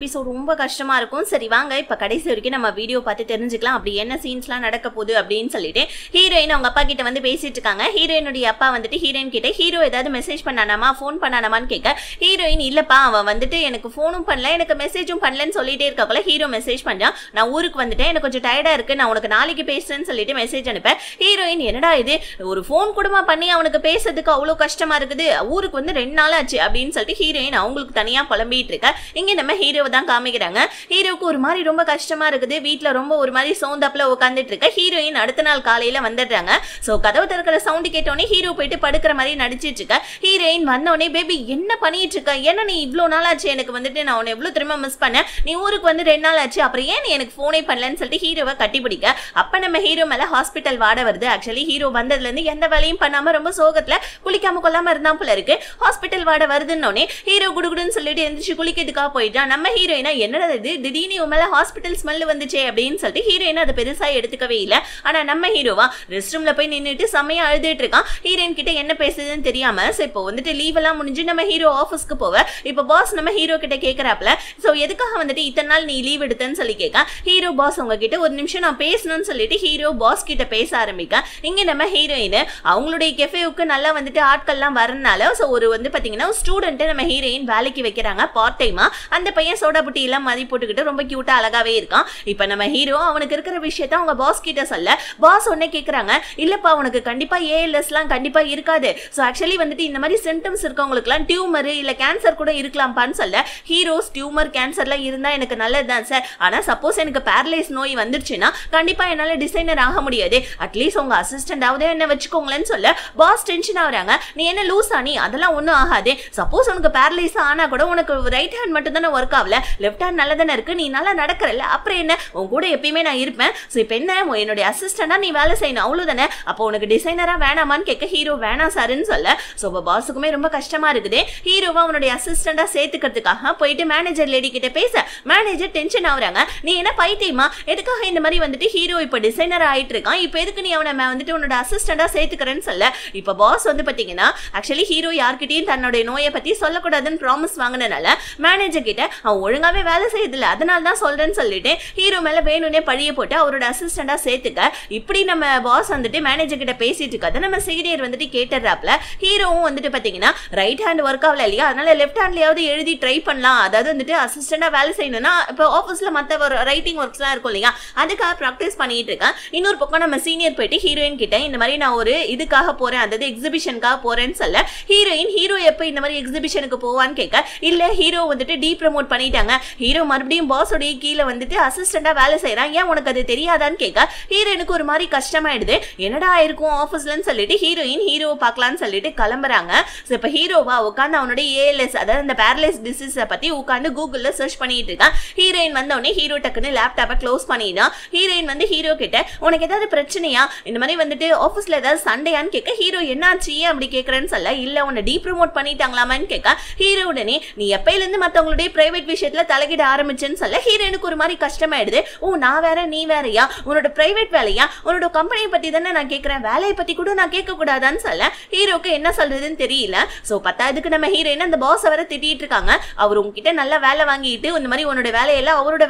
Episode ரொம்ப கஷ்டமா இருக்கும். சரி வாங்க இப்ப கடைசி வரைக்கும் நம்ம வீடியோ பார்த்து தெரிஞ்சுக்கலாம் அப்படி என்ன சீன்ஸ்லாம் நடக்க போகுது அப்படின்னு சொல்லிட்டு ஹீரோயின் அவங்க அப்பா கிட்ட வந்து பேசிட்டு இருக்காங்க. ஹீரோயினுடைய அப்பா வந்துட்டு ஹீரோயின் கிட்ட ஹீரோ ஏதாவது மெசேஜ் பண்ணானாமா ஃபோன் பண்ணானாமான்னு கேட்க ஹீரோயின் இல்லப்பா அவன் வந்துட்டு எனக்கு ஃபோனும் பண்ணல எனக்கு மெசேஜும் பண்ணலன்னு சொல்லிட்டே இருக்கக்குள்ள ஹீரோ மெசேஜ் பண்றான். நான் ஊருக்கு வந்துட்டேன் எனக்கு கொஞ்சம் டயர்டா இருக்கு நான் உனக்கு நாளைக்கு பேசுறேன்னு சொல்லிட்டு மெசேஜ் அனுப்பேன். ஹீரோயின் என்னடா இது ஒரு ஃபோன் கூடமா பண்ணி அவனுக்கு பேசுறதுக்கு அவ்வளவு கஷ்டமா இருக்குது ஊருக்கு வந்து 2 நாள் ஆச்சு அப்படின்னு சொல்லிட்டு ஹீரோயின் அவங்களுக்கு தனியா புலம்பிட்டு இருக்க. இங்க நம்ம ஹீரோ தான் காமிக்கிறாங்க. ஹீரோக்கு ஒரு மாதிரி ரொம்ப கஷ்டமா இருக்குது. வீட்ல ரொம்ப ஒரு மாதிரி சவுண்டப்ல உட்கார்ந்துட்டு இருக்க. ஹீரோயின் அடுத்த நாள் காலையில வந்துடுறாங்க. சோ கதவு திறக்கிற சவுண்ட் கேட்டோனே ஹீரோ போயிட்டு படுக்கிற மாதிரி நடிச்சிட்டு இருக்க. ஹீரோயின் வந்தோடனே பேபி என்ன பண்ணிட்டு இருக்க என்ன நீ இவ்வளவு நாள் ஆச்சு எனக்கு வந்துட்டு நான் உன்னை எவ்வளவு திரும்ப மிஸ் பண்ணேன் நீ ஊருக்கு வந்து 2 நாள் ஆச்சு அப்புறம் ஏன் நீ எனக்கு போனே பண்ணலன்னு சொல்லிட்டு ஹீரோவை கட்டி பிடிக்க. அப்ப நம்ம ஹீரோ மேல ஹாஸ்பிட்டல் வாட வருது. ஆக்சுவலி ஹீரோ வந்ததுல இருந்து எந்த வேலையும் பண்ணாம ரொம்ப சோகத்துல குளிக்காம கொள்ளாம இருந்தா போல இருக்கு. ஹாஸ்பிட்டல் வாட வருதுன்னொடனே ஹீரோ குடுகுடுன்னு சொல்லிட்டு எந்திரிச்சு குளிக்கிறதுக்காக போயிட்டான். நம்ம ஹீரோயினா என்னடா இது திடீர்னு இவன் மேல ஹாஸ்பிட்டல் ஸ்மெல் வந்துச்சே அப்படின்னு சொல்லிட்டு ஹீரோயின் அதை பெருசா எடுத்துக்கவே இல்லை. ஆனா நம்ம ஹீரோவா ரெஸ்ட் ரூம்ல போய் நின்றுட்டு செம்மையா அழுதுட்டு இருக்கான். ஹீரோயின் கிட்ட என்ன பேசுதுன்னு தெரியாம இப்போ வந்துட்டு லீவ் எல்லாம் முடிஞ்சு நம்ம ஹீரோ ஆஃபீஸ்க்கு போவ. இப்போ பாஸ் நம்ம ஹீரோ கிட்ட கேட்கறாப்ல சோ எதுக்காக வந்துட்டு இத்தனை நாள் நீ லீவ் எடுத்தன்னு சொல்லி கேட்க. ஹீரோ பாஸ் உங்ககிட்ட ஒரு நிமிஷம் நான் பேசணும்னு சொல்லிட்டு ஹீரோ பாஸ் கிட்ட பேச ஆரம்பிக்க. இங்க நம்ம ஹீரோயின் அவங்களுடைய கெஃபேவுக்கு நல்லா வந்துட்டு ஆட்கள்லாம் வரனால சோ ஒரு வந்து பாத்தீங்கன்னா ஸ்டூடெண்ட் நம்ம ஹீரோயின் வேலைக்கு வைக்கிறாங்க பார்ட் டைமா. அந்த பையன் சோடா புட்டி எல்லாம் மதி போட்டுக்கிட்டு ரொம்ப கியூட்டா அழகாவே இருக்கான். இப்ப நம்ம ஹீரோ அவனுக்கு இருக்கிற விஷயத்த அவங்க பாஸ் கிட்ட சொல்ல பாஸ் உடனே கேக்குறாங்க இல்லப்பா உனக்கு கண்டிப்பா ஏஎல்எஸ் எல்லாம் கண்டிப்பா இருக்காது. சோ ஆக்சுவலி வந்துட்டு இந்த மாதிரி சிம்டம்ஸ் இருக்கவங்களுக்கு எல்லாம் டியூமர் இல்ல கேன்சர் கூட இருக்கலாம்பான்னு சொல்ல ஹீரோஸ் டியூமர் கேன்சர்லாம் இருந்தா எனக்கு நல்லதுதான் சார் ஆனா சப்போஸ் எனக்கு பேரலைஸ் நோய் வந்துருச்சுன்னா கண்டிப்பா என்னால டிசைனர் ஆக முடியாது அட்லீஸ்ட் உங்க அசிஸ்டன்டாவது என்ன வச்சுக்கோங்களேன்னு சொல்ல பாஸ் டென்ஷன் ஆகுறாங்க. நீ என்ன லூசா நீ அதெல்லாம் ஒன்றும் ஆகாது சப்போஸ் உனக்கு பேரலைஸ் ஆனா கூட உனக்கு ரைட் ஹேண்ட் மட்டும் தானே ஒர்க் ஆகல லெஃப்ட் ஹேண்ட் நல்லா தானே இருக்கு நீ நல்லா நடக்கிறல்ல அப்புறம் என்ன உன் கூட எப்பயுமே நான் இருப்பேன். ஸோ இப்போ என்ன என்னுடைய அசிஸ்டண்டா நீ வேலை செய்யணும் அவ்வளவுதானே அப்போ உனக்கு டிசைனரா வேணாமான்னு கேட்க ஹீரோ வேணாம் சாருன்னு சொல்ல. ஸோ பாஸுக்குமே ரொம்ப கஷ்டமா இருக்குது. ஹீரோவா அவனுடைய அசிஸ்டண்டா சேர்த்துக்கிறதுக்காக போயிட்டு மேனேஜர் லேடி கிட்ட பேச மேனேஜர் டென்ஷன் ஆகுறாங்க. நீ என்ன பைத்தியமா எதுக்காக இந்த மாதிரி வந்துட்டு ஹீரோ இப்போ டிசைனர் ஆயிட்டு இருக்கான் இப்போ எதுக்கு நீ அவனை வந்துட்டு உன்னோட அசிஸ்டண்டா சேர்த்துக்கிறேன்னு சொல்ல. இப்போ பாஸ் வந்து பாத்தீங்கன்னா ஆக்சுவலி ஹீரோ யார்கிட்டயும் தன்னுடைய நோயை பத்தி சொல்லக்கூடாதுன்னு ப்ராமிஸ் வாங்கினால மேனேஜர் கிட்ட அவன் ஒழுங்காவே வேலை செய்யறதில்ல அதனால தான் சொல்றேன்னு சொல்லிட்டு ஹீரோ மேல வேணும்னே பழிய போட்டு அவரோட அசிஸ்டண்டா சேர்த்துக்க. இப்படி நம்ம பாஸ் வந்துட்டு மேனேஜர் கிட்ட பேசிட்டு இருக்காது நம்ம சீனியர் வந்துட்டு கேட்டுறாப்ல. ஹீரோவும் வந்துட்டு பாத்தீங்கன்னா ரைட் ஹேண்ட் ஒர்க் ஆகல இல்லையா அதனால லெஃப்ட் ஹேண்ட்லயாவது எழுதி ட்ரை பண்ணலாம் அதாவது வந்துட்டு அசிஸ்டண்டா வேலை செய்யணும்னா இப்போ ஆஃபீஸ்ல மற்ற ரைட்டிங் ஒர்க்ஸ் எல்லாம் இருக்கும் இல்லையா அதுக்காக ப்ராக்டிஸ் பண்ணிட்டு இருக்கேன். இன்னொரு பக்கம் நம்ம சீனியர் போயிட்டு ஹீரோயின் கிட்ட இந்த மாதிரி நான் ஒரு இதுக்காக போறேன் அதாவது எக்ஸிபிஷனுக்காக போறேன்னு சொல்ல ஹீரோயின் ஹீரோ எப்ப இந்த மாதிரி எக்ஸிபிஷனுக்கு போவான்னு கேட்க இல்ல ஹீரோ வந்துட்டு டீ ப்ரமோட் பண்ணிட்டாங்க ஹீரோ மறுபடியும் பாஸோடைய கீழே வந்துட்டு அசிஸ்டண்டா வேலை செய்யறான் ஏன் உனக்கு அது தெரியாதான்னு கேட்க ஹீரோயினுக்கு ஒரு மாதிரி கஷ்டமாயிடுது என்னடா இருக்கும் ஆஃபீஸ்லன்னு சொல்லிட்டு ஹீரோயின் ஹீரோவை பார்க்கலான்னு சொல்லிட்டு கிளம்புறாங்க. இப்ப ஹீரோவா உட்காந்து அவனுடைய ஏஎல்எஸ் அதாவது அந்த பேரலைஸ் டிசீஸை பத்தி உட்காந்து கூகுள்ல சர்ச் பண்ணிட்டு இருக்கான். ஹீரோயின் வந்தோடனே ஹீரோ டக்குன்னு லேப்டாப்பை க்ளோஸ் பண்ணிடான். ஹீரோயின் வந்து ஹீரோ கிட்ட உனக்கு ஏதாவது பிரச்சனையா இந்த மாதிரி வந்துட்டு ஆஃபீஸ்ல ஏதாவது சண்டையான்னு கேட்க ஹீரோ என்னாச்சு அப்படி கேட்கறேன்னு சொல்ல இல்ல உன்னை டீ ப்ரமோட் பண்ணிட்டாங்களாமான்னு கேட்க ஹீரோ உடனே நீ எப்பயில இருந்து மத்தவங்களுடைய பிரைவேட் விஷயத்துல தலையிட ஆரம்பிச்சேன்னு சொல்ல ஹீரோயினுக்கு ஒரு மாதிரி கஷ்டமாயிடுது. ஓ நான் வேற நீ வேறையா உன்னோட பிரைவேட் வேலையா உன்னோட கம்பெனியை பத்தி தானே நான் கேட்கிறேன் வேலையை பத்தி கூட நான் கேட்க கூடாதான்னு சொல்ல ஹீரோக்கு என்ன சொல்றதுன்னு தெரியல. சோ பத்தாவதுக்கு நம்ம ஹீரோயின் அந்த பாஸ் வர திட்டிட்டு இருக்காங்க அவர் உங்ககிட்ட நல்லா வேலை வாங்கிட்டு இந்த மாதிரி உன்னோட வேலையெல்லாம் அவரோட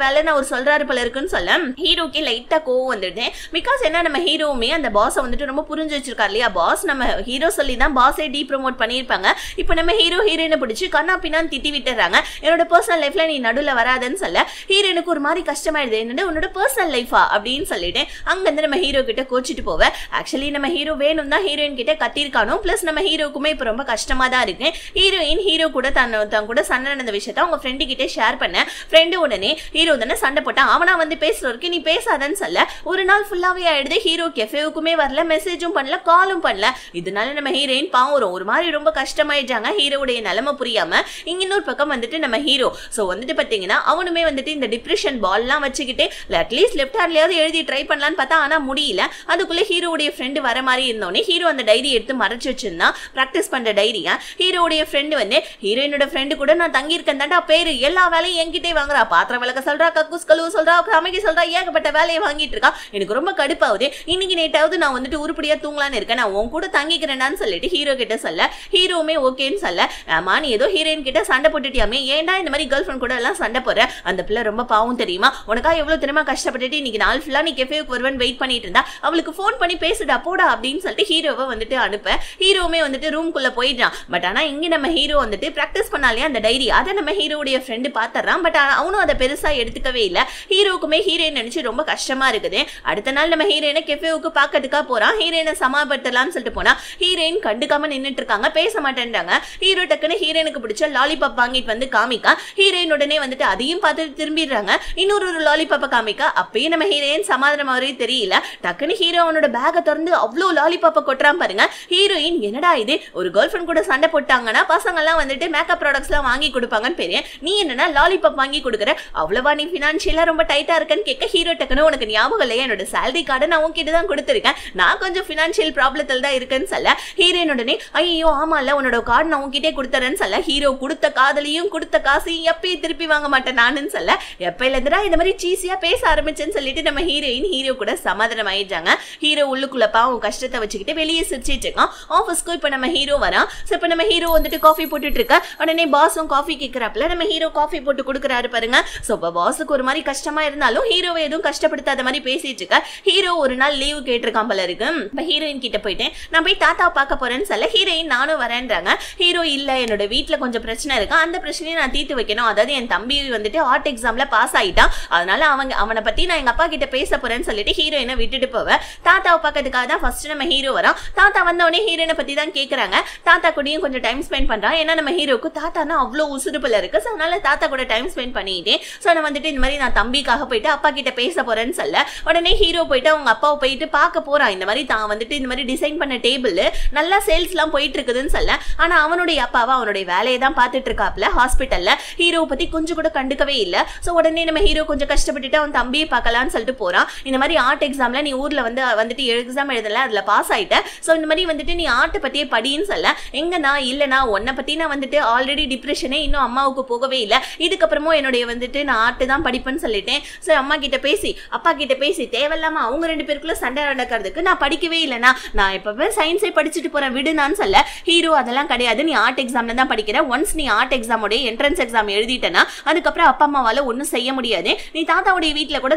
வேலைன்னு அவர் சொல்றாரு போல இருக்குன்னு சொல்ல ஹீரோக்கு லைட்டா கோவம் வந்துடுது. பிகாஸ் என்ன நம்ம ஹீரோவுமே அந்த பாஸை வந்துட்டு ரொம்ப புரிஞ்சு வச்சிருக்காரு இல்லையா பாஸ் நம்ம ஹீரோ சொல்லி தான் பாஸே டீ ப்ரமோட் பண்ணியிருப்பாங்க. இப்போ நம்ம ஹீரோ ஹீரோயினை பிடிச்சி கண்ணா பின்னான்னு திட்டி விட்டுறாங்க என்னோட பர்சனல் லைஃப்ல நீ நடுவில் வராதுன்னு சொல்ல ஹீரோனுக்கு ஒரு மாதிரி கஷ்டமாயிடுது என்னோட உன்னோட பர்சனல் லைஃபா அப்படின்னு சொல்லிட்டு அங்க இருந்து நம்ம ஹீரோ கிட்ட கோச்சிட்டு போவேன். ஆக்சுவலி நம்ம ஹீரோ வேணும் தான் ஹீரோயின் கிட்ட கத்திருக்கானோ பிளஸ் நம்ம ஹீரோக்குமே இப்போ ரொம்ப கஷ்டமா தான் இருக்கு. ஹீரோயின் ஹீரோ கூட தன் கூட சண்டை நடந்த விஷயத்த அவங்க ஃப்ரெண்டு கிட்டே ஷேர் பண்ண ஃப்ரெண்டு உடனே ஹீரோ தானே சண்டை போட்டான் அவனா வந்து பேசுறவருக்கு நீ பேசாதன்னு சொல்ல ஒரு நாள் ஃபுல்லாவே ஆயிடுது. ஹீரோ கெஃபேவுக்குமே வரல மெசேஜும் பண்ணல காலும் பண்ணல. இதனால நம்ம ஹீரோயின் பாவம் ஒரு மாதிரி ரொம்ப கஷ்டமாயிட்டாங்க ஹீரோடைய நிலைமை புரியாம. இங்க இன்னொரு பக்கம் வந்துட்டு நம்ம ஹீரோ சோ வந்துட்டு பாத்தீங்கன்னா அவனுமே வந்துட்டு இந்த டிப்ரெஷன் பால் எல்லாம் வச்சுக்கிட்டு அட்லீஸ்ட் லெஃப்ட் ஹேண்ட்லயாவது எழுதி ட்ரை பண்ணலான்னு பார்த்தா ஆனா முடியல. அதுக்குள்ள ஹீரோடைய ஃப்ரெண்டு வர மாதிரி இருந்தோடனே ஹீரோ அந்த டைரி எடுத்து மறைச்சு வச்சிருந்தான் பிராக்டிஸ் பண்ற டைரியா. ஹீரோடைய ஃப்ரெண்டு வந்து ஹீரோயினோட ஃப்ரெண்டு கூட நான் தங்கியிருக்கேன் தாண்டா பேரு எல்லா வேலையும் என்கிட்டே வாங்குறா பாத்திரம் விளக்க சொல்றா கக்கூஸ் கழுவு சொல்றா சமைக்க சொல்றா ஏகப்பட்ட வேலையை வாங்கிட்டு இருக்கா எனக்கு ரொம்ப கடுப்பாகுது இன்னைக்கு நேட்டாவது நான் வந்துட்டு உருப்படியா தூங்கலான்னு இருக்கேன் நான் உன் கூட தங்கிக்கிறேன்னு சொல்லிட்டு ஹீரோ கிட்ட சொல்ல ஹீரோமே ஓகேன்னு சொல்ல ஆமா நீ ஏதோ ஹீரோயின் கிட்ட சண்டை போட்டுட்டியாமே ஏன்டா இந்த மாதிரி கேர்ள் ஃப்ரெண்ட் ஃப்ரெண்ட் கூட எல்லாம் சண்டை போற, அந்த பிள்ளை ரொம்ப பாவம் தெரியுமா, உனக்கா எவ்வளவு தெரியுமா கஷ்டப்பட்டுட்டு இன்னைக்கு நாள் ஃபுல்லா நீ கெஃபேக்கு வருவன் வெயிட் பண்ணிட்டு இருந்தா, அவளுக்கு ஃபோன் பண்ணி பேசுடா போடா அப்படின்னு சொல்லிட்டு ஹீரோவை வந்துட்டு அனுப்ப ஹீரோவுமே வந்துட்டு ரூம்குள்ள போயிட்டான். பட் ஆனா இங்க நம்ம ஹீரோ வந்துட்டு பிராக்டிஸ் பண்ணாலே அந்த டைரி அதை நம்ம ஹீரோவுடைய ஃப்ரெண்டு பாத்துறான். பட் அவனும் அதை பெருசா எடுத்துக்கவே இல்ல. ஹீரோக்குமே ஹீரோயின் நினைச்சு ரொம்ப கஷ்டமா இருக்குது. அடுத்த நாள் நம்ம ஹீரோயினை கெஃபேவுக்கு பாக்கிறதுக்கா போறான். ஹீரோயினை சமாளிப்படலாம்னு சொல்லிட்டு போனா ஹீரோயின் கண்டுக்காம நின்னுட்டு இருக்காங்க, பேச மாட்டேன்றாங்க. ஹீரோ டக்குன்னு ஹீரோயினுக்கு பிடிச்ச லாலிபாப் வாங்கிட்டு வந்து காமிக்கா. ஹீரோயின் உடனே வந்துட்டு அதையும் பார்த்து திரும்பிடுறாங்க. இன்னொரு லாலிபாப்பை காமிக்கா. அப்பயும் நம்ம ஹீரோயின் சமாதானம் மாதிரி தெரியல. டக்குன்னு ஹீரோ அவனோட பேக்கை திறந்து அவ்வளவு லாலிபாப்பை கொட்டுறான் பாருங்க. ஹீரோயின் என்னடா இது, ஒரு கேர்ள் ஃப்ரெண்ட் கூட சண்டை போட்டாங்கன்னா பசங்க எல்லாம் வந்துட்டு மேக்கப் ப்ராடக்ட்ஸ் எல்லாம் வாங்கி கொடுப்பாங்கன்னு பெரிய, நீ என்னன்னா லாலிபாப் வாங்கி கொடுக்குற, அவ்வளவா நீ பினான்சியலா ரொம்ப டைட்டா இருக்கன்னு கேட்க ஹீரோ டக்குன்னு உனக்கு ஞாபகம் இல்லையா, என்னோட சேலரி கார்டை நான் உன்கிட்ட தான் கொடுத்துருக்கேன், நான் கொஞ்சம் பினான்சியல் ப்ராப்ளத்தில் தான் இருக்குன்னு சொல்ல ஹீரோயின் உடனே ஐயோ ஆமா இல்ல உன்னோட கார்டு நான் உன்கிட்டே கொடுத்துறேன்னு சொல்ல ஹீரோ கொடுத்த காதலையும் கொடுத்த காசையும் எப்பயும் திருப்பி வாங்க மாட்டேன் நானுன்னு சொல்ல எப்பயில இருந்துடா இந்த மாதிரி சீசியா பேச ஆரம்பிச்சேன்னு சொல்லிட்டு நம்ம ஹீரோயின் ஹீரோ கூட சமாதானம் ஆயிடுறாங்க. ஹீரோ உள்ளுக்குள்ள பாவம் கஷ்டத்தை வச்சுக்கிட்டு வெளியே சிரிச்சிட்டு இருக்கான். ஆஃபீஸ்க்கு இப்ப நம்ம ஹீரோ வரான். இப்ப நம்ம ஹீரோ வந்துட்டு காஃபி போட்டுட்டு இருக்க. உடனே பாஸும் காஃபி கேட்கறாப்புல நம்ம ஹீரோ காஃபி போட்டு கொடுக்குறாரு பாருங்க. சோ பாஸுக்கு ஒரு மாதிரி கஷ்டமா இருந்தாலும் ஹீரோவை எதுவும் கஷ்டப்படுத்தாத மாதிரி பேசிட்டு இருக்க. ஹீரோ ஒரு நாள் லீவு கேட்டிருக்கான் போல இருக்கு. இப்ப ஹீரோயின் கிட்ட போயிட்டேன், நான் போய் தாத்தாவை பார்க்க போறேன்னு சொல்ல ஹீரோயின் நானும் வரேன்றாங்க. ஹீரோ இல்ல என்னோட வீட்டுல கொஞ்சம் பிரச்சனை இருக்கு, அந்த பிரச்சனையை நான் தீர்த்து வைக்கணும். அதாவது என் தம்பி வந்துட்டு ஆர்ட் எக்ஸாம்ல பாஸ் ஆயிட்டான், அதனால அவனை பத்தி நான் எங்க அப்பா கிட்ட பேச போறேன்னு சொல்லிட்டு ஹீரோயினை விட்டுட்டு போவேன். தாத்தாவை பார்க்கறதுக்காக தான் ஃபர்ஸ்ட் நம்ம ஹீரோ வரோம். தாத்தா வந்தவொடனே ஹீரோயினை பத்தி தான் கேட்கறாங்க. தாத்தா கூடயும் கொஞ்சம் டைம் ஸ்பெண்ட் பண்றான். ஏன்னா நம்ம ஹீரோக்கு தாத்தானா அவ்வளவு உசுறுப்புல இருக்கு. ஸோ அதனால தாத்தா கூட டைம் ஸ்பெண்ட் பண்ணிட்டேன். ஸோ நான் வந்துட்டு இந்த மாதிரி நான் தம்பிக்காக போயிட்டு அப்பா கிட்ட பேச போறேன்னு சொல்ல உடனே ஹீரோ போயிட்டு அவங்க அப்பாவை போயிட்டு பார்க்க போறான். இந்த மாதிரி தான் வந்துட்டு இந்த மாதிரி டிசைன் பண்ண டேபிள் நல்லா சேல்ஸ் எல்லாம் போயிட்டு இருக்குதுன்னு சொல்ல, ஆனா அவனுடைய அப்பாவை அவனுடைய வேலையை தான் பார்த்துட்டு இருக்காப்ல ஹாஸ்பிட்டல்ல. ஹீரோ பத்தி கொஞ்சம் கூட கண்டுக்கவே இல்ல. ஸோ உடனே நம்ம ஹீரோ கொஞ்சம் கஷ்டப்பட்டுட்டு அவன் தம்பியை பார்க்கலான்னு சொல்லிட்டு போறான். இந்த மாதிரி ஆர்ட் எக்ஸாம்ல நீ ஊர்ல வந்துட்டு எக்ஸாம் எழுதல, அதுல பாஸ் ஆயிட்ட. ஸோ இந்த மாதிரி வந்துட்டு நீ ஆர்ட் பத்தியே படின்னு சொல்ல எங்கன்னா இல்லனா உன்னை பத்தி நான் வந்துட்டு ஆல்ரெடி டிப்ரெஷனே இன்னும் அம்மாவுக்கு போகவே இல்லை, இதுக்கப்புறமும் என்னுடைய வந்துட்டு நான் ஆர்ட் தான் படிப்பேன்னு சொல்லிட்டேன். ஸோ அம்மா கிட்ட பேசி அப்பா கிட்ட பேசி தேவையில்லாம அவங்க ரெண்டு பேருக்குள்ள சண்டை நடக்கிறதுக்கு நான் படிக்கவே இல்லைனா நான் இப்பவே சயின்ஸே படிச்சுட்டு போறேன் விடுனான்னு சொல்ல ஹீரோ அதெல்லாம் கிடையாது, நீ ஆர்ட் எக்ஸாம்ல தான் படிக்கிற. ஒன்ஸ் நீ ஆர்ட் எக்ஸாமோட என்ட்ரன்ஸ் எக்ஸாம் எழுதிட்டனா அதுக்கப்புறம் அப்பா அம்மாவால ஒன்னும் செய்ய முடியாது. நீ தாத்தாவுடைய வீட்டுல கூட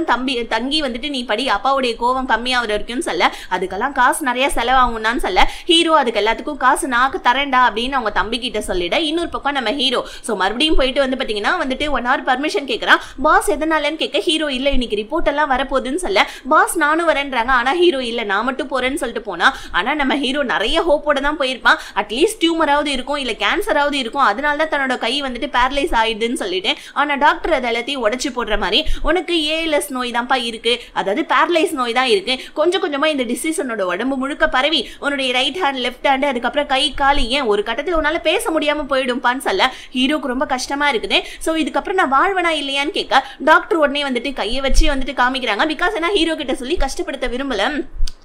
தங்கி வந்துட்டு நீ படி, அப்பாவுடைய கோவம் கம்மியாவது இருக்குன்னு சொல்ல அதுக்கெல்லாம் காசு நிறைய செலவாகும்னு சொல்ல ஹீரோ அதுக்கு எல்லாத்துக்கும் காசு நாக்கு தரேன்டா அப்படின்னு அவங்க தம்பி கிட்ட சொல்லிட. இன்னொரு பக்கம் நம்ம ஹீரோ சோ மறுபடியும் போயிட்டு வந்து பாத்தீங்கன்னா வந்துட்டு 1 hour பர்மிஷன் கேட்கறான். பாஸ் எதனாலன்னு கேட்க ஹீரோ இல்ல இன்னைக்கு ரிப்போர்ட் எல்லாம் வரப்போகுதுன்னு சொல்ல பாஸ் நானும் வரேன்றாங்க. ஆனா ஹீரோ இல்ல நான் மட்டும் போறேன்னு சொல்லிட்டு போனா, ஆனா நம்ம ஹீரோ நிறைய ஹோப்போட தான் போயிருப்பான். அட்லீஸ்ட் டியூமராவது இருக்கும் இல்ல கேன்சராவது இருக்கும், அதனால தான் தன்னோட கை வந்துட்டு பேரலைஸ் ஆயிடுதுன்னு சொல்லிட்டு. ஆனா டாக்டர் அதை எல்லாத்தையும் உடைச்சு போடுற மாதிரி உனக்கு ALS நோய் தான்ப்பா இருக்கு, அதாவது பேரலைஸ் நோய் தான் இருக்கு, கொஞ்சம் கொஞ்சமா இந்த டிசீஸ் உன்னோட உடம்பு முழுக்க பரவி உன்னுடைய ரைட் ஹேண்ட் லெஃப்ட் ஹேண்ட் அதுக்கப்புறம் கை காலு ஏன் ஒரு கட்டத்தில் உன்னால பேச முடியாம போயிடும்பான்னு சொல்ல ஹீரோக்கு ரொம்ப கஷ்டமா இருக்குது. சோ இதுக்கப்புறம் நான் வாழ்வனா இல்லையான்னு கேட்க டாக்டர் உடனே வந்துட்டு கையை வச்சு வந்துட்டு காமிக்கிறாங்க. பிகாஸ் ஏன்னா ஹீரோ கிட்ட சொல்லி கஷ்டப்படுத்த விரும்பல,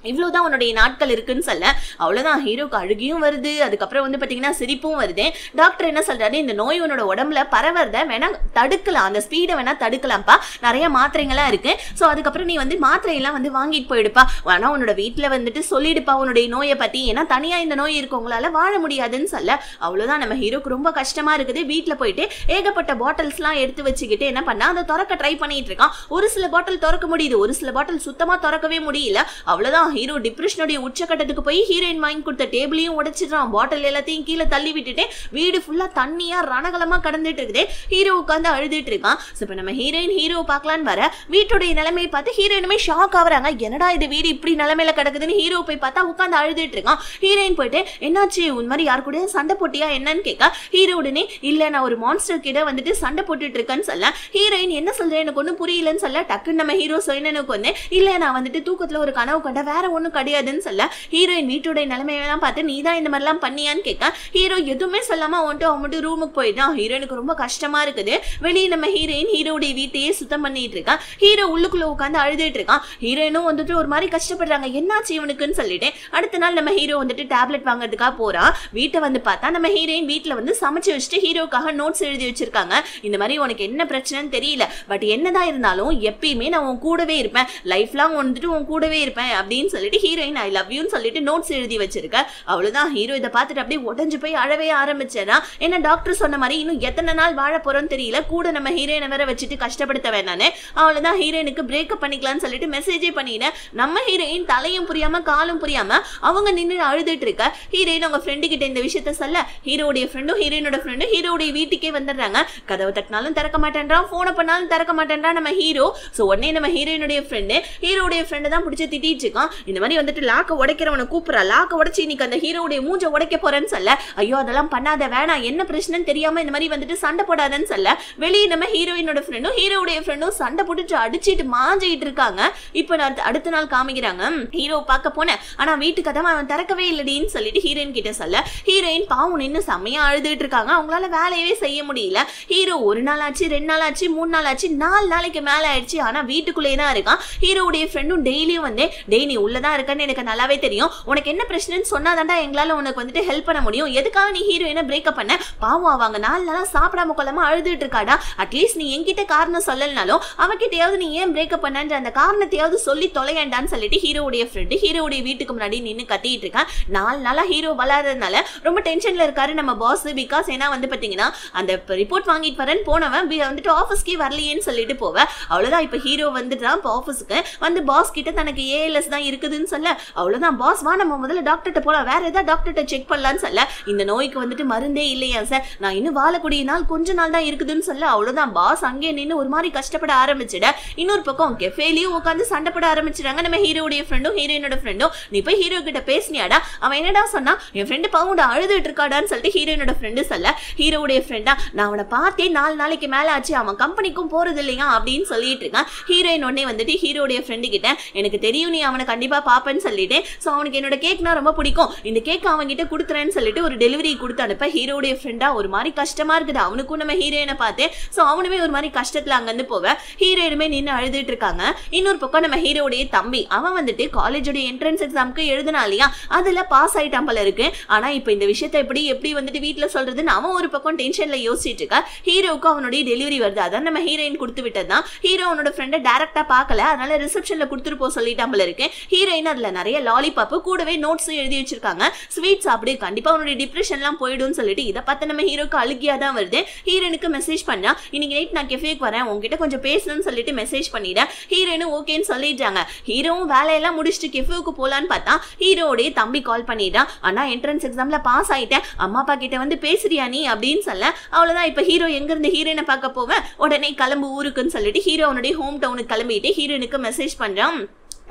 இவ்வளவுதான் உன்னுடைய நாட்கள் இருக்குன்னு சொல்ல அவ்வளவுதான் ஹீரோக்கு அழுகியும் வருது, அதுக்கப்புறம் வந்து பாத்தீங்கன்னா சிரிப்பும் வருது. டாக்டர் என்ன சொல்றாரு, இந்த நோய் உன்னோட உடம்புல பரவறத வேணா தடுக்கலாம், அந்த ஸ்பீடை வேணா தடுக்கலாம்ப்பா, நிறைய மாத்திரைங்களாம் இருக்கு. சோ அதுக்கப்புறம் நீ வந்து மாத்திரையெல்லாம் வந்து வாங்கிட்டு போயிடுப்பா, ஆனா உன்னோட வீட்டுல வந்துட்டு சொல்லிடுப்பா உன்னுடைய நோயை பத்தி, ஏன்னா தனியா இந்த நோய் இருக்கவங்களால வாழ முடியாதுன்னு சொல்ல அவ்வளவுதான் நம்ம ஹீரோக்கு ரொம்ப கஷ்டமா இருக்குது. வீட்டுல போயிட்டு ஏகப்பட்ட பாட்டில்ஸ் எல்லாம் எடுத்து வச்சுக்கிட்டு என்ன பண்ணா அதை திறக்க ட்ரை பண்ணிட்டு இருக்கான். ஒரு சில பாட்டில் திறக்க முடியுது, ஒரு சில பாட்டில் சுத்தமா திறக்கவே முடியல. அவ்வளவுதான் ஹீரோ டிப்ரெஷனுடைய உச்சக்கட்டத்துக்கு போய் ஹீரோயின் வாங்கி கொடுத்த டேபிளையும் உடைச்சிடுறான், பாட்டில் எல்லாத்தையும் கீழே தள்ளி விட்டுட்டு வீடு ஃபுல்லா தண்ணியா ரணகலமா கடந்துட்டு இருக்குது. ஹீரோ உட்காந்து அழுதுட்டு இருக்கான். இப்ப நம்ம ஹீரோ பார்க்கலான்னு வர வீட்டுடைய நிலைமையை பார்த்து ஹீரோயினுமே ஷாக் ஆகுறாங்க. என்னடா இது வீடு இப்படி நிலைமையில கிடக்குதுன்னு ஹீரோ போய் பார்த்தா உட்காந்து அழுதுட்டு இருக்கான். ஹீரோயின் போயிட்டு என்னாச்சு உன் மாதிரி யாரு கூட சண்டை போட்டியா என்னன்னு கேட்க ஹீரோ உடனே இல்ல நான் ஒரு மான்ஸ்டர் கிட்ட வந்துட்டு சண்டை போட்டுட்டு இருக்கேன்னு சொல்ல ஹீரோயின் என்ன சொல்றேன் எனக்கு ஒன்னும் புரியலன்னு சொல்ல டக்குன்னு நம்ம ஹீரோ சொன்னனுக்கு வந்து இல்ல நான் வந்துட்டு தூக்கத்துல ஒரு கனவு கண்ட வேற ஒண்ணும் கிடையாதுன்னு சொல்ல ஹீரோயின் வீட்டுடைய நிலைமையெல்லாம் பார்த்து நீ தான் இந்த மாதிரிலாம் பண்ணியான்னு கேட்க ஹீரோ எதுவுமே சொல்லாம அவன் மட்டும் ரூமுக்கு போயிட்டான். ஹீரோனுக்கு ரொம்ப கஷ்டமா இருக்குது. வெளியே நம்ம ஹீரோடைய வீட்டையே சுத்தம் பண்ணிட்டு இருக்கான். ஹீரோ உள்ளுக்குள்ள உட்காந்து அழுதுட்டு இருக்கான். ஹீரோயினும் வந்துட்டு ஒரு மாதிரி கஷ்டப்படுறாங்க, என்னாச்சு இவனுக்குன்னு சொல்லிட்டு. அடுத்த நாள் நம்ம ஹீரோ வந்துட்டு டேப்லெட் வாங்குறதுக்காக போறான். வீட்டை வந்து பார்த்தா நம்ம ஹீரோயின் வீட்டுல வந்து சமைச்சு வச்சுட்டு ஹீரோக்காக நோட்ஸ் எழுதி வச்சிருக்காங்க. இந்த மாதிரி உனக்கு என்ன பிரச்சனைன்னு தெரியல, பட் என்னதான் இருந்தாலும் எப்பயுமே நான் உன் கூடவே இருப்பேன், லைஃப் லாங் வந்துட்டு உன் கூடவே இருப்பேன் அப்படின்னு அப்படின்னு சொல்லிட்டு ஹீரோயின் ஐ லவ் யூன்னு சொல்லிட்டு நோட்ஸ் எழுதி வச்சிருக்க. அவ்வளவுதான் ஹீரோ இதை பார்த்துட்டு அப்படியே உடஞ்சு போய் அழவே ஆரம்பிச்சேன்னா என்ன டாக்டர் சொன்ன மாதிரி இன்னும் எத்தனை நாள் வாழ போறோம்னு தெரியல, கூட நம்ம ஹீரோயினை வேற வச்சுட்டு கஷ்டப்படுத்த வேணானே, அவ்வளவுதான் ஹீரோயினுக்கு பிரேக்கப் பண்ணிக்கலாம்னு சொல்லிட்டு மெசேஜே பண்ணினேன். நம்ம ஹீரோயின் தலையும் புரியாம காலும் புரியாம அவங்க நின்று அழுதுட்டு இருக்க. ஹீரோயின் அவங்க ஃப்ரெண்டு கிட்ட இந்த விஷயத்த சொல்ல ஹீரோடைய ஃப்ரெண்டும் ஹீரோயினோட ஃப்ரெண்டும் ஹீரோடைய வீட்டுக்கே வந்துடுறாங்க. கதவை தட்டினாலும் திறக்க மாட்டேன்றான், போனை பண்ணாலும் திறக்க மாட்டேன்றான் நம்ம ஹீரோ. சோ உடனே நம்ம ஹீரோயினுடைய ஃப்ரெண்டு தான் பிடிச்சி திட்டிட்டு இருக்கான். இந்த மாதிரி வந்துட்டு லாக்க உடைக்கிறவனை கூப்பிடுறா, லாக்க உடைச்சு இன்னைக்கு அந்த ஹீரோடைய மூஞ்ச உடைக்க போறேன்னு சொல்ல ஐயோ அதெல்லாம் பண்ணாத வேணாம் என்ன பிரச்சனைன்னு தெரியாம இந்த மாதிரி வந்துட்டு சண்டை போடாதன்னு சொல்ல வெளியே நம்ம ஹீரோயினோட ஃப்ரெண்டும் ஹீரோடைய ஃப்ரெண்டும் சண்டை போட்டு அடிச்சிட்டு மாஞ்சிட்டு இருக்காங்க. இப்ப அடுத்த நாள் காமிக்கிறாங்க ஹீரோ பார்க்க போனேன், ஆனா வீட்டு கதவை அவன் திறக்கவே இல்லடின்னு சொல்லிட்டு ஹீரோயின் கிட்ட சொல்ல ஹீரோயின் பாவம் நின்று செம்மையா அழுதுட்டு இருக்காங்க. அவங்களால வேலையவே செய்ய முடியல. ஹீரோ ஒரு நாள் ஆச்சு, 2 நாள் ஆச்சு, 3 நாள் ஆச்சு, 4 நாளைக்கு மேல ஆயிடுச்சு. ஆனா வீட்டுக்குள்ளேயே தான் இருக்கான். ஹீரோடைய ஃப்ரெண்டும் டெய்லியும் வந்து டெய் நீ உள்ளதான் இருக்கன்னு எனக்கு நல்லாவே தெரியும், உனக்கு என்ன பிரச்சனைன்னு சொன்னாதான்டா எங்களால உனக்கு வந்துட்டு ஹெல்ப் பண்ண முடியும், எதுக்காக நீ ஹீரோயினை பிரேக்கப் பண்ண, பாவம் அவங்க 4 நாளா சாப்பிடாம கொள்ளாம அழுதுட்டு இருக்காடா, அட்லீஸ்ட் நீ என்கிட்ட காரணம் சொல்லலனாலும் அவகிட்டையாவது நீ ஏன் பிரேக்கப் பண்ணன்ற அந்த காரணத்தையாவது சொல்லி தொலையண்டான்னு சொல்லிட்டு ஹீரோடைய ஃப்ரெண்டு ஹீரோடைய வீட்டுக்கு முன்னாடி நின்று கத்திட்டு இருக்கான். 4 நாளா ஹீரோ வளர்றதுனால ரொம்ப டென்ஷன்ல இருக்காரு நம்ம பாஸ். பிகாஸ் ஏன்னா வந்து பாத்தீங்கன்னா அந்த ரிப்போர்ட் வாங்கிட்டு வரேன்னு போனவன் வந்துட்டு ஆஃபீஸ்க்கே வரலையேன்னு சொல்லிட்டு போவேன். அவ்வளவுதான் இப்ப ஹீரோ வந்துட்டான் ஆஃபீஸ்க்கு வந்து பாஸ் கிட்ட தனக்கு ஏஎல்எஸ் தான் இருக்குதுன்னு சொல்ல அவ்வளவுதான் பாஸ் வா நம்ம முதல்ல டாக்டர்கிட்ட போலாம், வேற ஏதாவது டாக்டர்கிட்ட செக் பண்ணலான்னு சொல்ல இந்த நோய்க்கு வந்துட்டு மருந்தே இல்லையா சார், நான் இன்னும் வாழக்கூடிய நாள் கொஞ்ச நாள் தான் இருக்குதுன்னு சொல்ல அவ்வளவுதான் பாஸ் அங்கே நின்று ஒரு மாதிரி கஷ்டப்பட ஆரம்பிச்சிட. இன்னொரு பக்கம் கெஃபேலியும் உட்காந்து சண்டை போட ஆரம்பிச்சிடாங்க நம்ம ஹீரோடைய ஃப்ரெண்டும் ஹீரோயினோட ஃப்ரெண்டும். நீ போய் ஹீரோ கிட்ட பேசினியாடா, அவன் என்னடா சொன்னா என் ஃப்ரெண்டு பாவுண்டா அழுதுட்டு இருக்காடான்னு சொல்லிட்டு ஹீரோயினோட ஃப்ரெண்டு சொல்ல ஹீரோடைய ஃப்ரெண்டா நான் அவனை பார்த்தே 4 நாளைக்கு மேல ஆச்சு, அவன் கம்பெனிக்கும் போறது இல்லையா அப்படின்னு சொல்லிட்டு இருக்கான். ஹீரோயின் உடனே வந்துட்டு ஹீரோடைய ஃப்ரெண்டு கிட்ட எனக்கு தெரியும் நீ அவனை கண்டிப்பா பாப்பேன்னு சொல்லிட்டு சோ அவனுக்கு என்னோட கேக்னா ரொம்ப பிடிக்கும், இந்த கேக் அவன் கிட்ட கொடுத்துறேன்னு சொல்லிட்டு ஒரு டெலிவரி கொடுத்து அனுப்ப ஹீரோடைய ஃப்ரெண்டா ஒரு மாதிரி கஷ்டமா இருக்குது. அவனுக்கும் நம்ம ஹீரோயினை பார்த்து சோ அவனுமே ஒரு மாதிரி கஷ்டத்துல அங்கிருந்து போவ ஹீரோயினுமே நின்று அழுதுட்டு இருக்காங்க. இன்னொரு பக்கம் நம்ம ஹீரோடைய தம்பி அவன் வந்துட்டு காலேஜோட என்ட்ரன்ஸ் எக்ஸாமுக்கு எழுதுனா இல்லையா அதுல பாஸ் ஆயிட்டான் போல இருக்கு. ஆனா இப்ப இந்த விஷயத்தை எப்படி வந்துட்டு வீட்டுல சொல்றதுன்னு அவன் ஒரு பக்கம் டென்ஷன்ல யோசிச்சுட்டு இருக்கா. ஹீரோவுக்கு அவனுடைய டெலிவரி வருது, அதான் நம்ம ஹீரோயின் கொடுத்து விட்டதுதான். ஹீரோ அவனோட ஃப்ரெண்டை டைரக்டா பார்க்கல, அதனால ரிசப்ஷன்ல கொடுத்துட்டு போக சொல்லிட்டான் போல இருக்கு. ஹீரோயின் அதுல நிறைய லாலிபாப் கூடவே நோட்ஸ் எழுதி வச்சிருக்காங்க, ஸ்வீட் சாப்பிடு கண்டிப்பா அவனுடைய டிப்ரெஷன்லாம் போயிடும் சொல்லிட்டு இதை பார்த்து நம்ம ஹீரோக்கு அழுகியா தான் வருது. ஹீரோனுக்கு மெசேஜ் பண்ணா இன்னைக்கு நைட் நான் கெஃபேக்கு வரேன் உங்ககிட்ட கொஞ்சம் பேசணும்னு சொல்லிட்டு மெசேஜ் பண்ணிட்டேன். ஹீரோனும் ஓகேன்னு சொல்லிட்டாங்க. ஹீரோவும் வேலையெல்லாம் முடிச்சுட்டு கெஃபேக்கு போலான்னு பார்த்தா ஹீரோடைய தம்பி கால் பண்ணிட்டான், ஆனா என்ட்ரன்ஸ் எக்ஸாம்ல பாஸ் ஆயிட்டேன் அம்மா அப்பா கிட்ட வந்து பேசுறியா நீ அப்படின்னு சொல்ல அவ்வளவுதான். இப்ப ஹீரோ எங்க இருந்து ஹீரோயினை பார்க்க போவேன் உடனே கிளம்பு ஊருக்குன்னு சொல்லிட்டு ஹீரோ அவனுடைய ஹோம் டவுனுக்கு கிளம்பிட்டு ஹீரோனுக்கு மெசேஜ் பண்றான்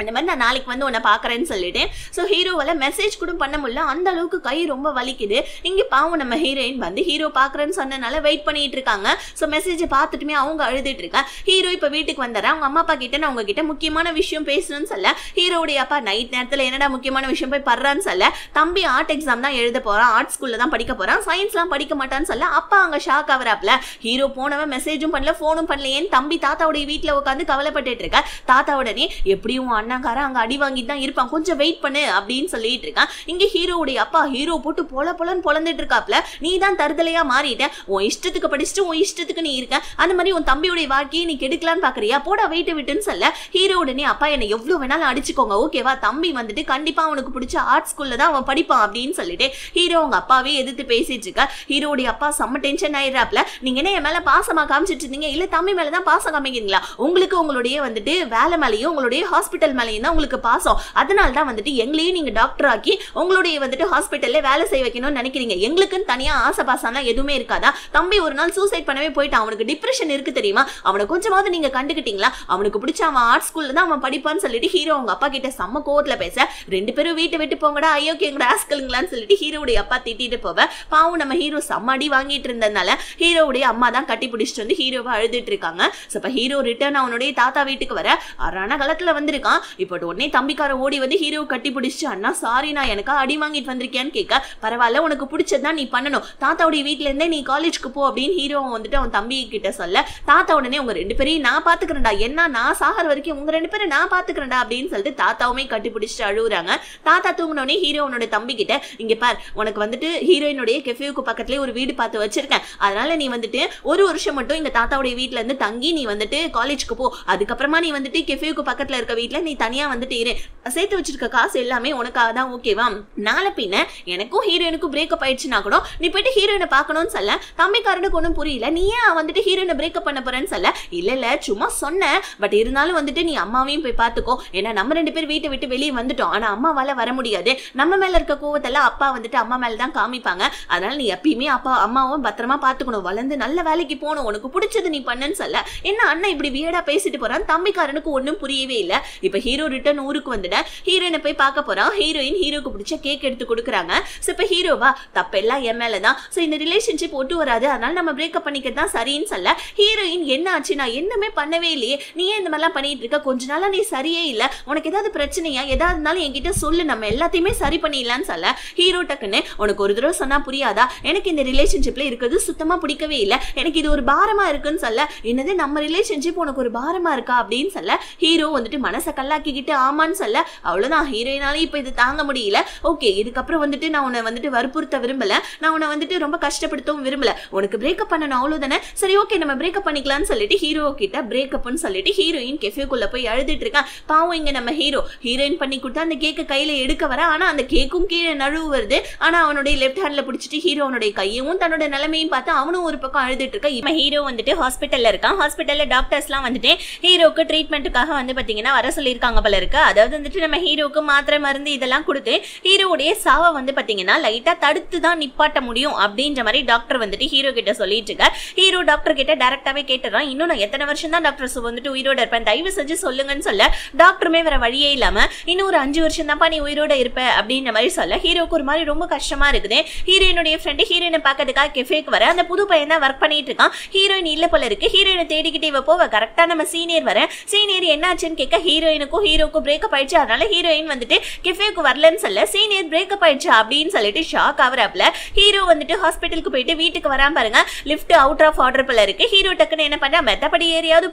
அந்த மாதிரி நான் நாளைக்கு வந்து உன்னை பார்க்குறேன்னு சொல்லிட்டு. ஸோ ஹீரோவால் மெசேஜ் கூட பண்ண முடியல, அந்த அளவுக்கு கை ரொம்ப வலிக்குது. இங்கே பாவம் நம்ம ஹீரோயின் வந்து ஹீரோ பார்க்குறேன்னு சொன்னனால வெயிட் பண்ணிட்டு இருக்காங்க. ஸோ மெசேஜை பார்த்துட்டுமே அவங்க அழுதுட்டு இருக்கா. ஹீரோ இப்போ வீட்டுக்கு வந்துடுறேன், அவங்க அம்மா அப்பா கிட்ட நான் உங்ககிட்ட முக்கியமான விஷயம் பேசணும்னு சொல்ல ஹீரோடைய அப்பா நைட் நேரத்தில் என்னடா முக்கியமான விஷயம் போய் படுறான்னு சொல்ல தம்பி ஆர்ட் எக்ஸாம் தான் எழுத போகிறான், ஆர்ட் ஸ்கூலில் தான் படிக்க போகிறான், சயின்ஸ்லாம் படிக்க மாட்டான்னு சொல்ல அப்பா அங்கே ஷாக் ஆகிறாப்ல. ஹீரோ போனவன் மெசேஜும் பண்ணல ஃபோனும் பண்ணலையேன்னு தம்பி தாத்தாவுடைய வீட்டில் உட்காந்து கவலைப்பட்டு இருக்கா. தாத்தா உடனே எப்படியும் அண்ணாக்கார அங்க அடி வாங்கிட்டு தான் இருப்பான் கொஞ்சம் வெயிட் பண்ணு அப்படின்னு சொல்லிட்டு இருக்கான். இங்க ஹீரோவுடைய அப்பா ஹீரோ போட்டு பொலன்னு பொலந்துட்டு இருக்காப்ல, நீ தான் தருதலையா மாறிட்ட, உன் இஷ்டத்துக்கு படிச்சுட்டு உன் இஷ்டத்துக்கு நீ இருக்க, அந்த மாதிரி உன் தம்பியுடைய வாழ்க்கையை நீ கெடுக்கலான்னு பாக்குறியா, போடா வெயிட் விட்டுன்னு சொல்ல ஹீரோ உடனே அப்பா என்ன எவ்வளவு வேணாலும் அடிச்சுக்கோங்க ஓகேவா, தம்பி வந்துட்டு கண்டிப்பா அவனுக்கு பிடிச்ச ஆர்ட் ஸ்கூல்ல தான் அவன் படிப்பான் அப்படின்னு சொல்லிட்டு ஹீரோ அவங்க அப்பாவே எதிர்த்து பேசிட்டு இருக்க. ஹீரோடைய அப்பா செம்ம டென்ஷன் ஆயிடுறாப்ல, நீங்க என்ன என் மேல பாசமா காமிச்சிட்டு இருந்தீங்க, இல்ல தம்பி மேலதான் பாசம் காமிக்கிறீங்களா, உங்களுக்கு உங்களுடைய வந்துட்டு வேலை மேலையும் உங்களுடைய ஹாஸ்பிட்டல் மேலையும் தான் உங்களுக்கு பாசம், அதனால தான் வந்துட்டு எங்களையும் நீங்க டாக்டர் ஆக்கி உங்களுடைய வந்துட்டு ஹாஸ்பிட்டல்ல வேலை செய்ய வைக்கணும்னு நினைக்கிறீங்க, எங்களுக்குன்னு தனியா ஆசை பாசம்லாம் எதுவுமே இருக்காதா, தம்பி ஒரு நாள் சூசைட் பண்ணவே போயிட்டான், அவனுக்கு டிப்ரெஷன் இருக்கு தெரியுமா, அவனை கொஞ்சமாவது நீங்க கண்டுக்கிட்டீங்களா, அவனுக்கு பிடிச்ச அவன் ஆர்ட் ஸ்கூல்ல தான் அவன் படிப்பான்னு சொல்லிட்டு ஹீரோ அவங்க அப்பா கிட்ட செம்ம கோவத்துல பேச 2 பேரும் வீட்டை விட்டு போங்கடா ஐயோக்கேங்கடா ஆஸ்கலுங்களான்னு சொல்லிட்டு ஹீரோடைய அப்பா திட்டிட்டு போவ பாவம் நம்ம ஹீரோ சம்மடி வாங்கிட்டு இருந்ததுனால ஹீரோவுடைய அம்மா தான் கட்டி பிடிச்சிட்டு வந்து ஹீரோவை அழுதுட்டு இருக்காங்க. அப்ப ஹீரோ ரிட்டர்ன் அவனுடைய தாத்தா வீட்டுக்கு வர அரண காலத்துல வந்திருக்கான். இப்போ உடனே தம்பிக்கார ஓடி வந்து ஹீரோ கட்டி பிடிச்சு அண்ணா சாரி நான் எனக்கா அடி வாங்கிட்டு வந்திருக்கேன்னு கேட்க பரவாயில்ல உனக்கு பிடிச்சதுதான் நீ பண்ணணும், தாத்தாவுடைய வீட்டுல இருந்தே நீ காலேஜ்க்கு போ அப்படின்னு ஹீரோ வந்துட்டு அவன் தம்பி கிட்ட சொல்ல தாத்தா உடனே உங்க 2 பேரையும் நான் பாத்துக்கிறேன்டா, என்ன நான் சாகர வரைக்கும் உங்க 2 பேரும் நான் பாத்துக்கிறேன்டா அப்படின்னு சொல்லிட்டு தாத்தாவுமே கட்டி பிடிச்சிட்டு அழுகுறாங்க. தாத்தா தூங்கினோடனே ஹீரோ அவனோட தம்பி கிட்ட இங்க பார் உனக்கு வந்துட்டு ஹீரோயினுடைய கெஃபேவுக்கு பக்கத்துலேயே ஒரு வீடு பார்த்து வச்சிருக்கேன், அதனால நீ வந்துட்டு 1 வருஷம் மட்டும் எங்க தாத்தாவுடைய வீட்டுல இருந்து தங்கி நீ வந்துட்டு காலேஜ்க்கு போ, அதுக்கப்புறமா நீ வந்துட்டு கெஃபேவுக்கு பக்கத்துல இருக்க வீட்டுல நீ தனியா வந்துட்டு இரு, சேர்த்து வச்சிருக்க காசு எல்லாமே உனக்காக தான், ஓகேவா? நாளை பின்ன எனக்கும் ஹீரோயினுக்கும் பிரேக்கப் ஆயிடுச்சுன்னா கூட நீ போயிட்டு ஹீரோயினை பார்க்கணும்னு சொல்ல. தம்பிக்காரனுக்கு ஒன்றும் புரியல, நீ ஏன் வந்துட்டு ஹீரோயினை பிரேக்கப் பண்ண போறேன்னு சொல்ல. இல்ல சும்மா சொன்னேன், பட் இருந்தாலும் வந்துட்டு நீ அம்மாவையும் போய் பார்த்துக்கோ, ஏன்னா நம்ம 2 பேர் வீட்டை விட்டு வெளியே வந்துட்டோம், ஆனா அம்மாவால வர முடியாது, நம்ம மேல இருக்க கோவத்தெல்லாம் அப்பா வந்துட்டு அம்மா மேலதான் காமிப்பாங்க, அதனால நீ எப்பயுமே அம்மாவும் பத்திரமா பாத்துக்கணும், வளர்ந்து நல்ல வேலைக்கு போகணும், உனக்கு பிடிச்சது நீ பண்ணுன்னு சொல்ல. என்ன அண்ணன் இப்படி வியடா பேசிட்டு போறான், தம்பிக்காரனுக்கு ஒன்னும் புரியவே இல்ல. இப்ப ஹீரோ ரிட்டர்ன் ஊருக்கு வந்துட ஹீரோயினை போய் பார்க்க போறான். ஹீரோயின் ஹீரோக்கு பிடிச்ச கேக் எடுத்து கொடுக்குறாங்க. இப்ப ஹீரோவா தப்பெல்லாம் என் மேலதான், சோ இந்த ரிலேஷன்ஷிப் ஒட்டு வராது, அதனால நம்ம பிரேக்கப் பண்ணிக்கிறது தான் சரின்னு சொல்ல. ஹீரோயின் என்ன ஆச்சு, நான் என்னமே பண்ணவே இல்லையே, நீ ஏன் இந்த மாதிரிலாம் பண்ணிட்டு இருக்க, கொஞ்ச நாளா நீ சரியே இல்ல, உனக்கு ஏதாவது பிரச்சனையா, ஏதாவது இருந்தாலும் என்கிட்ட சொல்லு, நம்ம எல்லாத்தையுமே சரி பண்ணிடலான்னு சொல்ல. ஹீரோ டக்குன்னு உனக்கு ஒரு தடவை சொன்னா புரியாதா, எனக்கு இந்த ரிலேஷன்ஷிப்ல இருக்கிறது சுத்தமா பிடிக்கவே இல்ல, எனக்கு இது ஒரு பாரமா இருக்குன்னு சொல்ல. என்னது நம்ம ரிலேஷன்ஷிப் உனக்கு ஒரு பாரமா இருக்கா அப்படின்னு சொல்ல. ஹீரோ வந்துட்டு மனசை கல்லாக்கிக்கிட்டு ஆமான்னு சொல்ல. அவ்வளவுதான், ஹீரோயினால இப்ப இது தாங்க முடியல. ஓகே, இதுக்கப்புறம் வந்துட்டு நான் உன்னை வந்துட்டு வற்புறுத்த விரும்பல, நான் உன்னை வந்துட்டு ரொம்ப கஷ்டப்படுத்தவும் விரும்பல, உனக்கு பிரேக்கப் பண்ணணும் அவ்வளவுதானே, சரி ஓகே நம்ம பிரேக்கப் பண்ணிக்கலாம்னு சொல்லிட்டு ஹீரோ கிட்ட பிரேக்கப்னு சொல்லிட்டு ஹீரோயின் கெஃபேக்குள்ள போய் அழுதுட்டு இருக்கான். பாவம் இங்க நம்ம ஹீரோயின் பண்ணி கொடுத்தா அந்த கேக்க கையில எடுக்க வர, ஆனா அந்த கேக்கும் கீழே நழுவு வருது. ஆனா அவனுடைய லெஃப்ட் ஹேண்ட்ல பிடிச்சிட்டு ஹீரோ அவனுடைய கையும் தன்னோட நிலைமையும் பார்த்து அவனும் ஒரு பக்கம் அழுதுட்டு இருக்க. இப்ப ஹீரோ வந்துட்டு ஹாஸ்பிட்டல்ல இருக்கான். ஹாஸ்பிட்டல்ல டாக்டர்ஸ் எல்லாம் வந்துட்டு ஹீரோக்கு ட்ரீட்மெண்ட்டுக்காக வந்து பாத்தீங்கன்னா வர சொல்லியிருக்காங்க போல இருக்கு. அதாவது வந்துட்டு நம்ம ஹீரோக்கு மாத்திரை மருந்து இதெல்லாம் கொடுத்து ஹீரோடைய சாவை வந்து பாத்தீங்கன்னா லைட்டா தடுத்து தான் நிப்பாட்ட முடியும் அப்படின்ற மாதிரி டாக்டர் வந்துட்டு ஹீரோ கிட்ட சொல்லிட்டு இருக்க. ஹீரோ டாக்டர் கிட்ட டைரக்டாவே கேட்டுறான், இன்னும் நான் எத்தனை வருஷம் தான் டாக்டர் வந்துட்டு உயிரோட இருப்பேன், தயவு செஞ்சு சொல்லுங்கன்னு சொல்ல. டாக்டருமே வேற வழியே இல்லாம இன்னும் ஒரு 5 வருஷம் தான்ப்பா நீ உயிரோட இருப்ப அப்படின்ற மாதிரி சொல்ல. ஹீரோக்கு ஒரு மாதிரி ரொம்ப கஷ்டமா இருக்குது. ஹீரோயினுடைய ஃப்ரெண்டு ஹீரோயினை பார்க்கறதுக்காக கெஃபேக்கு வர. அந்த புது பையன் தான் ஒர்க் பண்ணிட்டு இருக்கான். ஹீரோயின் இல்ல போல இருக்கு. ஹீரோயினை தேடிக்கிட்டே இவ போவ. கரெக்டா நம்ம சீனியர் வர. சீனியர் என்னாச்சுன்னு கேட்க ஹீரோயினுக்கும் ஹீரோக்கும் பிரேக்கப் ஆயிடுச்சு, அதனால ஹீரோயின் வந்துட்டு கெஃபேக்கு வரலன்னு சொல்ல. சீனியர் பிரேக்கப் ஆயிடுச்சு அப்படின்னு சொல்லிட்டு ஷாக் ஆவறாப்ல. ஹீரோ வந்துட்டு ஹாஸ்பிட்டலுக்கு போயிட்டு வீட்டுக்கு வராம பாருங்க. லிஃப்ட் அவுட் ஆஃப் ஆர்டர் போல இருக்கு. ஹீரோ டக்குன்னு என்ன பண்ணா மெத்தப்படி ஏரியாவது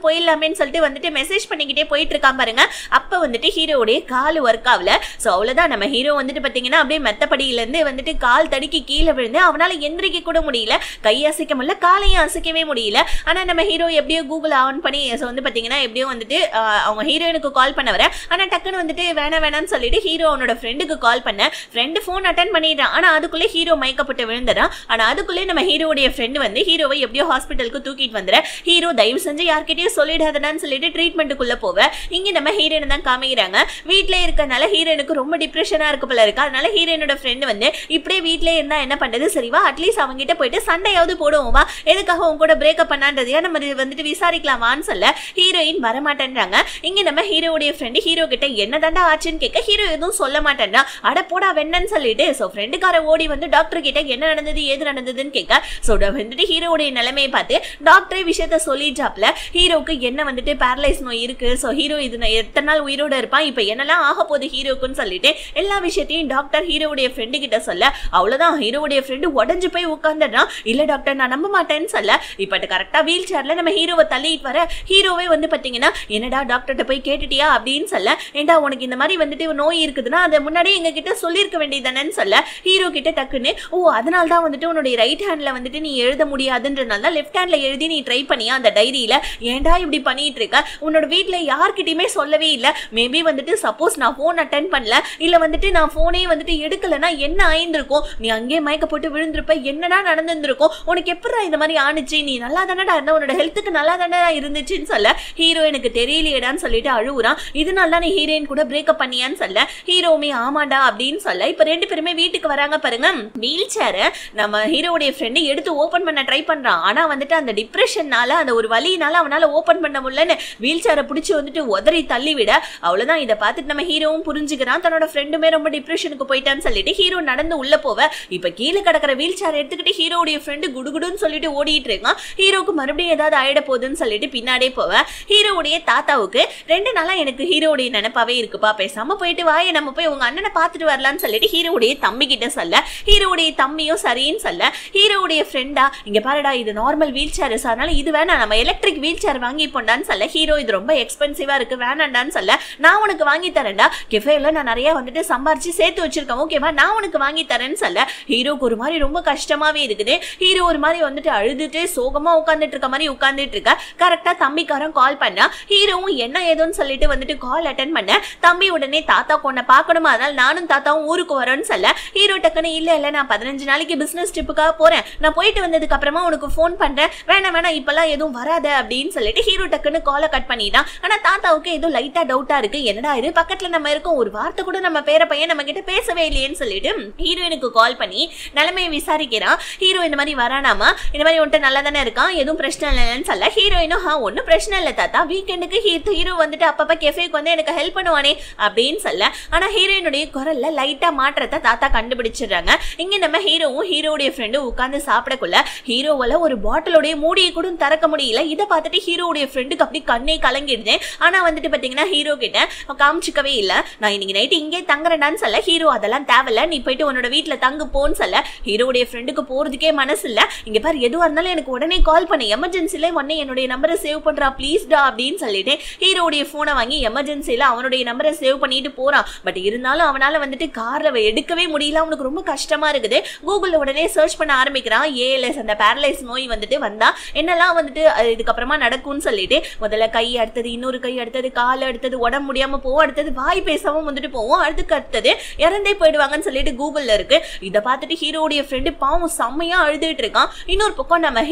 போயிடலாமேன்னு சொல்லிட்டு வந்துட்டு மெசேஜ் பண்ணிக்கிட்டே போயிட்டு இருக்கான் பாருங்க. அப்ப வந்துட்டு ஹீரோடைய கால் ஒர்க் ஆகல. சோ அவ்வளவுதான், நம்ம ஹீரோ வந்துட்டு பாத்தீங்கன்னா அப்படியே மெத்தப்படியில இருந்து வந்துட்டு கால் தடுக்கி கீழே விழுந்து அவனால எந்திரிக்க கூட முடியல, கை அசைக்க முடியல, காலையும் அசைக்கவே முடியல. ஆனா நம்ம ஹீரோ எப்படியோ கூகுள் ஆன் பண்ணி வந்து பாத்தீங்கன்னா எப்படியோ வந்துட்டு அவங்க ஹீரோயினுக்கு கால் பண்ண வர. ஆனா டக்குன்னு வந்துட்டு வேணாம்னு சொல்லிட்டு ஹீரோ அவனோட ஃப்ரெண்டுக்கு கால் பண்ண. ஃப்ரெண்டு போன் அட்டன் பண்ணிடுறான். ஆனா அதுக்குள்ளே ஹீரோ மயக்கப்பட்டு விழுந்துறான். ஆனா அதுக்குள்ளே நம்ம ஹீரோடைய ஃப்ரெண்டு வந்து ஹீரோவை எப்படியோ ஹாஸ்பிட்டலுக்கு தூக்கிட்டு வந்துற. ஹீரோ தயவு செஞ்சு யார்கிட்டயும் சொல்லிடாதடான்னு சொல்லிட்டு ட்ரீட்மெண்ட்டுக்குள்ள போவ. இங்க நம்ம ஹீரோயின் தான் காமிக்கிறாங்க. வீட்ல இருக்கனால ஹீரோயினுக்கு ரொம்ப டிப்ரெஷனா இருக்கு போல இருக்கு. அதனால ஹீரோயினோட ஃப்ரெண்ட் வந்து இப்படியே வீட்லயே இருந்தா என்ன பண்றது, சரிவா அட்லீஸ்ட் அவங்க கிட்ட போயிட்டு சண்டையாவது போடுவோம் வா, எதுக்காக உங்க கூட பிரேக்கப் பண்ணான்றதையா நம்ம வந்துட்டு விசாரிக்கலாமான்னு சொல்ல. ஹீரோயின் வரமாட்டேன்றாங்க. இங்க நம்ம ஹீரோடைய ஃப்ரெண்டு ஹீரோ கிட்ட என்ன தாண்டா ஆச்சுன்னு கேட்க ஹீரோ எதுவும் சொல்ல மாட்டேன்னா அட போடா வெண்ணன்னு சொல்லிட்டு சோ ஃப்ரெண்டுக்கார ஓடி வந்து டாக்டர் கிட்ட என்ன நடந்தது ஏது நடந்ததுன்னு கேட்க. சோ வந்துட்டு ஹீரோடைய நிலைமையை பார்த்து டாக்டரே விஷயத்த சொல்லிட்டாப்ல. ஹீரோக்கு என்ன வந்துட்டு பேரலைஸ் நோய் இருக்கு, சோ ஹீரோ இது எத்தனை நாள் உயிரோட இருப்பான், இப்ப என்னெல்லாம் ஆக போகுது ஹீரோக்குன்னு சொல்லிட்டு எல்லா விஷயத்தையும் டாக்டர் ஹீரோடைய ஃப்ரெண்டு கிட்ட சொல்ல. அவ்வளவுதான், ஹீரோடைய ஃப்ரெண்டு உடஞ்சு போய் உட்கார்ந்துடுறான். இல்ல டாக்டர் நான் நம்ப மாட்டேன்னு சொல்ல. இப்ப கரெக்டா வீல் சேர்ல நம்ம ஹீரோவை தள்ளிட்டு வர. ஹீரோவே வந்து பாத்தீங்கன்னா என்னடா டாக்டர்கிட்ட போய் கேட்டுட்டியா அப்படின்னு சொல்ல. ஏண்டா உனக்கு இந்த மாதிரி வந்துட்டு நோய் இருக்குதுன்னா அதை முன்னாடியே எங்க கிட்ட சொல்லிருக்க வேண்டியதானேன்னு சொல்ல. ஹீரோ கிட்ட டக்குன்னு அதனால தான் வந்துட்டு உன்னுடைய ரைட் ஹேண்ட்ல வந்துட்டு நீ எழுத முடியாதுன்றனால லெஃப்ட் ஹேண்ட்ல எழுதி நீ ட்ரை பண்ணியா அந்த டைரியில, ஏண்டா இப்படி பண்ணிட்டு இருக்க, உன்னோட வீட்டுல யார்கிட்டயுமே சொல்லவே இல்ல, மேபி வந்துட்டு சப்போஸ் நான் போன் அட்டென்ட் பண்ணல இல்ல வந்துட்டு நான் போனே வந்துட்டு எடுக்கலன்னா என்ன ஆயிருந்திருக்கும், நீ அங்கே மயக்க போட்டு விழுந்திருப்ப, என்னடா நடந்திருக்கும், உனக்கு எப்படா இந்த மாதிரி ஆனிச்சு, நீ நல்லா தானடா இருந்த, உன்னோட ஹெல்த்துக்கு நல்லா தானே இருந்துச்சுன்னு சொல்ல. ஹீரோ எனக்கு தெரியலையேடான்னு சொல்லிட்டு அழுவுறான். இதனால நீ ஹீரோயின் கூட பிரேக்கப் பண்ணியான்னு சொல்ல. ஹீரோமே ஆமாண்டா அப்படின்னு சொல்ல. இப்ப 2 பேருமே வீட்டுக்கு வராங்க பாருங்க. வீல் சேர நம்ம ஹீரோடைய ஃப்ரெண்டு எடுத்து ஓபன் பண்ண ட்ரை பண்றான். ஆனா வந்துட்டு அந்த டிப்ரெஷன்னால அந்த ஒரு வலியினால அவனால ஓபன் பண்ண முடியலன்னு வீல் சேரை பிடிச்சி வந்துட்டு உதறி தள்ளி விட. அவ்வளவுதான், இதை பார்த்துட்டு நம்ம ஹீரோவும் புரிஞ்சுக்கிறான் தன்னோட ஃப்ரெண்டுமே ரொம்ப டிப்ரெஷனுக்கு போயிட்டான்னு சொல்லிட்டு ஹீரோ நடந்து உள்ள போவ. இப்ப கீழே கிடக்கிற வீல் சேர் எடுத்துக்கிட்டு ஹீரோடைய ஃப்ரெண்டு குடுகுடுன்னு சொல்லிட்டு ஓடிட்டு இருக்கான். ஹீரோக்கு மறுபடியும் ஏதாவது ஆயிட போகுதுன்னு சொல்லிட்டு பின்னாடியே போவ. ஹீரோடைய தாத்தாவுக்கு 2 நாளா எனக்கு ஹீரோடைய நினைப்பாவே இருக்குப்பா, பேசாம போயிட்டு வாய நம்ம போய் உங்க அண்ணனை பார்த்துட்டு வரலான்னு சொல்லிட்டு ஹீரோடைய தம்பி கிட்ட சொல்ல. ஹீரோடைய தம்பியும் சரின்னு சொல்ல. ஹீரோடைய ஃப்ரெண்டா இங்க பாருடா இது நார்மல் வீல் சேர், அதனால இது வேணா நம்ம எலக்ட்ரிக் வீல் சேர் வாங்கி போண்டான்னு சொல்ல. ஹீரோ இது ரொம்ப எக்ஸ்பென்சிவா இருக்கு வேணாண்டான்னு சொல்ல. நான் உனக்கு வாங்கி தரேன்டா, கெஃபேல நான் நிறைய வந்துட்டு சம்பாரிச்சு சேர்த்து வச்சிருக்கேன், ஓகேவா நான் உனக்கு வாங்கி தரேன்னு சொல்ல. ஹீரோக்கு ஒரு மாதிரி ரொம்ப கஷ்டமாவே இருக்குது. ஹீரோ ஒரு மாதிரி வந்துட்டு அழுதுட்டு சோகமா உட்கார்ந்துட்டு இருக்க மாதிரி உட்கார்ந்துட்டு இருக்க. கரெக்டா தம்பிக்காரன் கால் பண்ணா. ஹீரோவும் என்ன ஏதோன்னு சொல்லிட்டு வந்துட்டு வந்துட்டு கால் அட்டென்ட் பண்ண தம்பி உடனே தாத்தா கொண்ட பார்க்கணுமா, அதனால நானும் தாத்தாவும் ஊருக்கு வரோன்னு சொல்ல ஹீரோ டக்குன்னு இல்ல நான் 15 நாளைக்கு பிசினஸ் ட்ரிப்புக்காக போறேன், நான் போயிட்டு வந்ததுக்கு அப்புறமா உனக்கு போன் பண்றேன், வேணாம் இப்பெல்லாம் எதுவும் வராத அப்படின்னு சொல்லிட்டு ஹீரோ டக்குன்னு காலை கட் பண்ணிட்டான். ஆனா தாத்தாவுக்கு ஏதோ லைட்டா டவுட்டா இருக்கு, என்னடா இது பக்கத்துல நம்ம இருக்கோம், ஒரு வார்த்தை கூட நம்ம பேர பையன் நம்ம கிட்ட பேசவே இல்லையேன்னு சொல்லிட்டு ஹீரோயினுக்கு கால் பண்ணி நிலைமையை விசாரிக்கிறான். ஹீரோ இந்த மாதிரி வரானாமா, இந்த மாதிரி உன்ட்ட நல்லா தானே இருக்கான், எதுவும் பிரச்சனை இல்லைன்னு சொல்ல ஹீரோயினும் ஒன்னும் பிரச்சனை இல்லை தாத்தா, வீக்கெண்டுக்கு ஹீரோ வந்துட்டு அப்பப்ப கெஃபேக்கு வந்து எனக்கு ஹெல்ப் பண்ணுவானே அப்படின்னு சொல்ல. ஆனா ஹீரோயினுடைய குரல்ல லைட்டா மாற்றத்தை தாத்தா கண்டுபிடிச்சிடுறாங்க. இங்க நம்ம ஹீரோவும் ஹீரோடைய ஃப்ரெண்டும் உட்கார்ந்து சாப்பிடக்குள்ள ஹீரோவால ஒரு பாட்டிலோடைய மூடியை கூட திறக்க முடியல. இதை பார்த்துட்டு ஹீரோடைய ஃப்ரெண்டுக்கு அப்படி கண்ணே கலங்கிடுது. ஆனா வந்துட்டு பாத்தீங்கன்னா ஹீரோ கிட்ட காமிச்சிக்கவே இல்ல. நான் இன்னைக்கு நைட்டு இங்கே தங்குறேன்னு சொல்ல ஹீரோ அதெல்லாம் தேவையில்ல, நீ போயிட்டு உன்னோட வீட்டுல தங்கு போன்னு சொல்ல ஹீரோடைய ஃப்ரெண்டுக்கு போறதுக்கே மனசு இல்ல. இங்க பாரு எதுவா இருந்தாலும் எனக்கு உடனே கால் பண்ணு, எமர்ஜென்சில உடனே என்னுடைய நம்பரை சேவ் பண்றா ப்ளீஸ் டா அப்படின்னு சொல்லிட்டு ஹீரோடைய போனை வாங்கி எமர்ஜென்சில அவனுடைய நம்பரை சேவ் பண்ணிட்டு போறான். பட் இருந்தாலும் அவனால வந்துட்டு கார்ல எடுக்கவே முடியல, அவனுக்கு ரொம்ப கஷ்டமா இருக்குது. கூகுள்ல உடனே சர்ச் பண்ண ஆரம்பிக்கிறான். ஏஎல்எஸ் அந்த பேரலைஸ் நோய் வந்துட்டு வந்தா என்னெல்லாம் வந்துட்டு இதுக்கப்புறமா நடக்கும்னு சொல்லிட்டு முதல்ல கை அடுத்தது இன்னொரு கை அடுத்தது கால் அடுத்தது உடம்பு முடியாம போவோம், அடுத்தது வாய் பேசாம வந்துட்டு போவோம், அதுக்கு அடுத்தது இறந்தே போயிடுவாங்கன்னு சொல்லிட்டு கூகுள்ல இருக்கு. இதை பார்த்துட்டு ஹீரோடைய ஃப்ரெண்டு பாவம் செம்மையா அழுதுட்டு இருக்கான். இன்னொரு பக்கம் நம்ம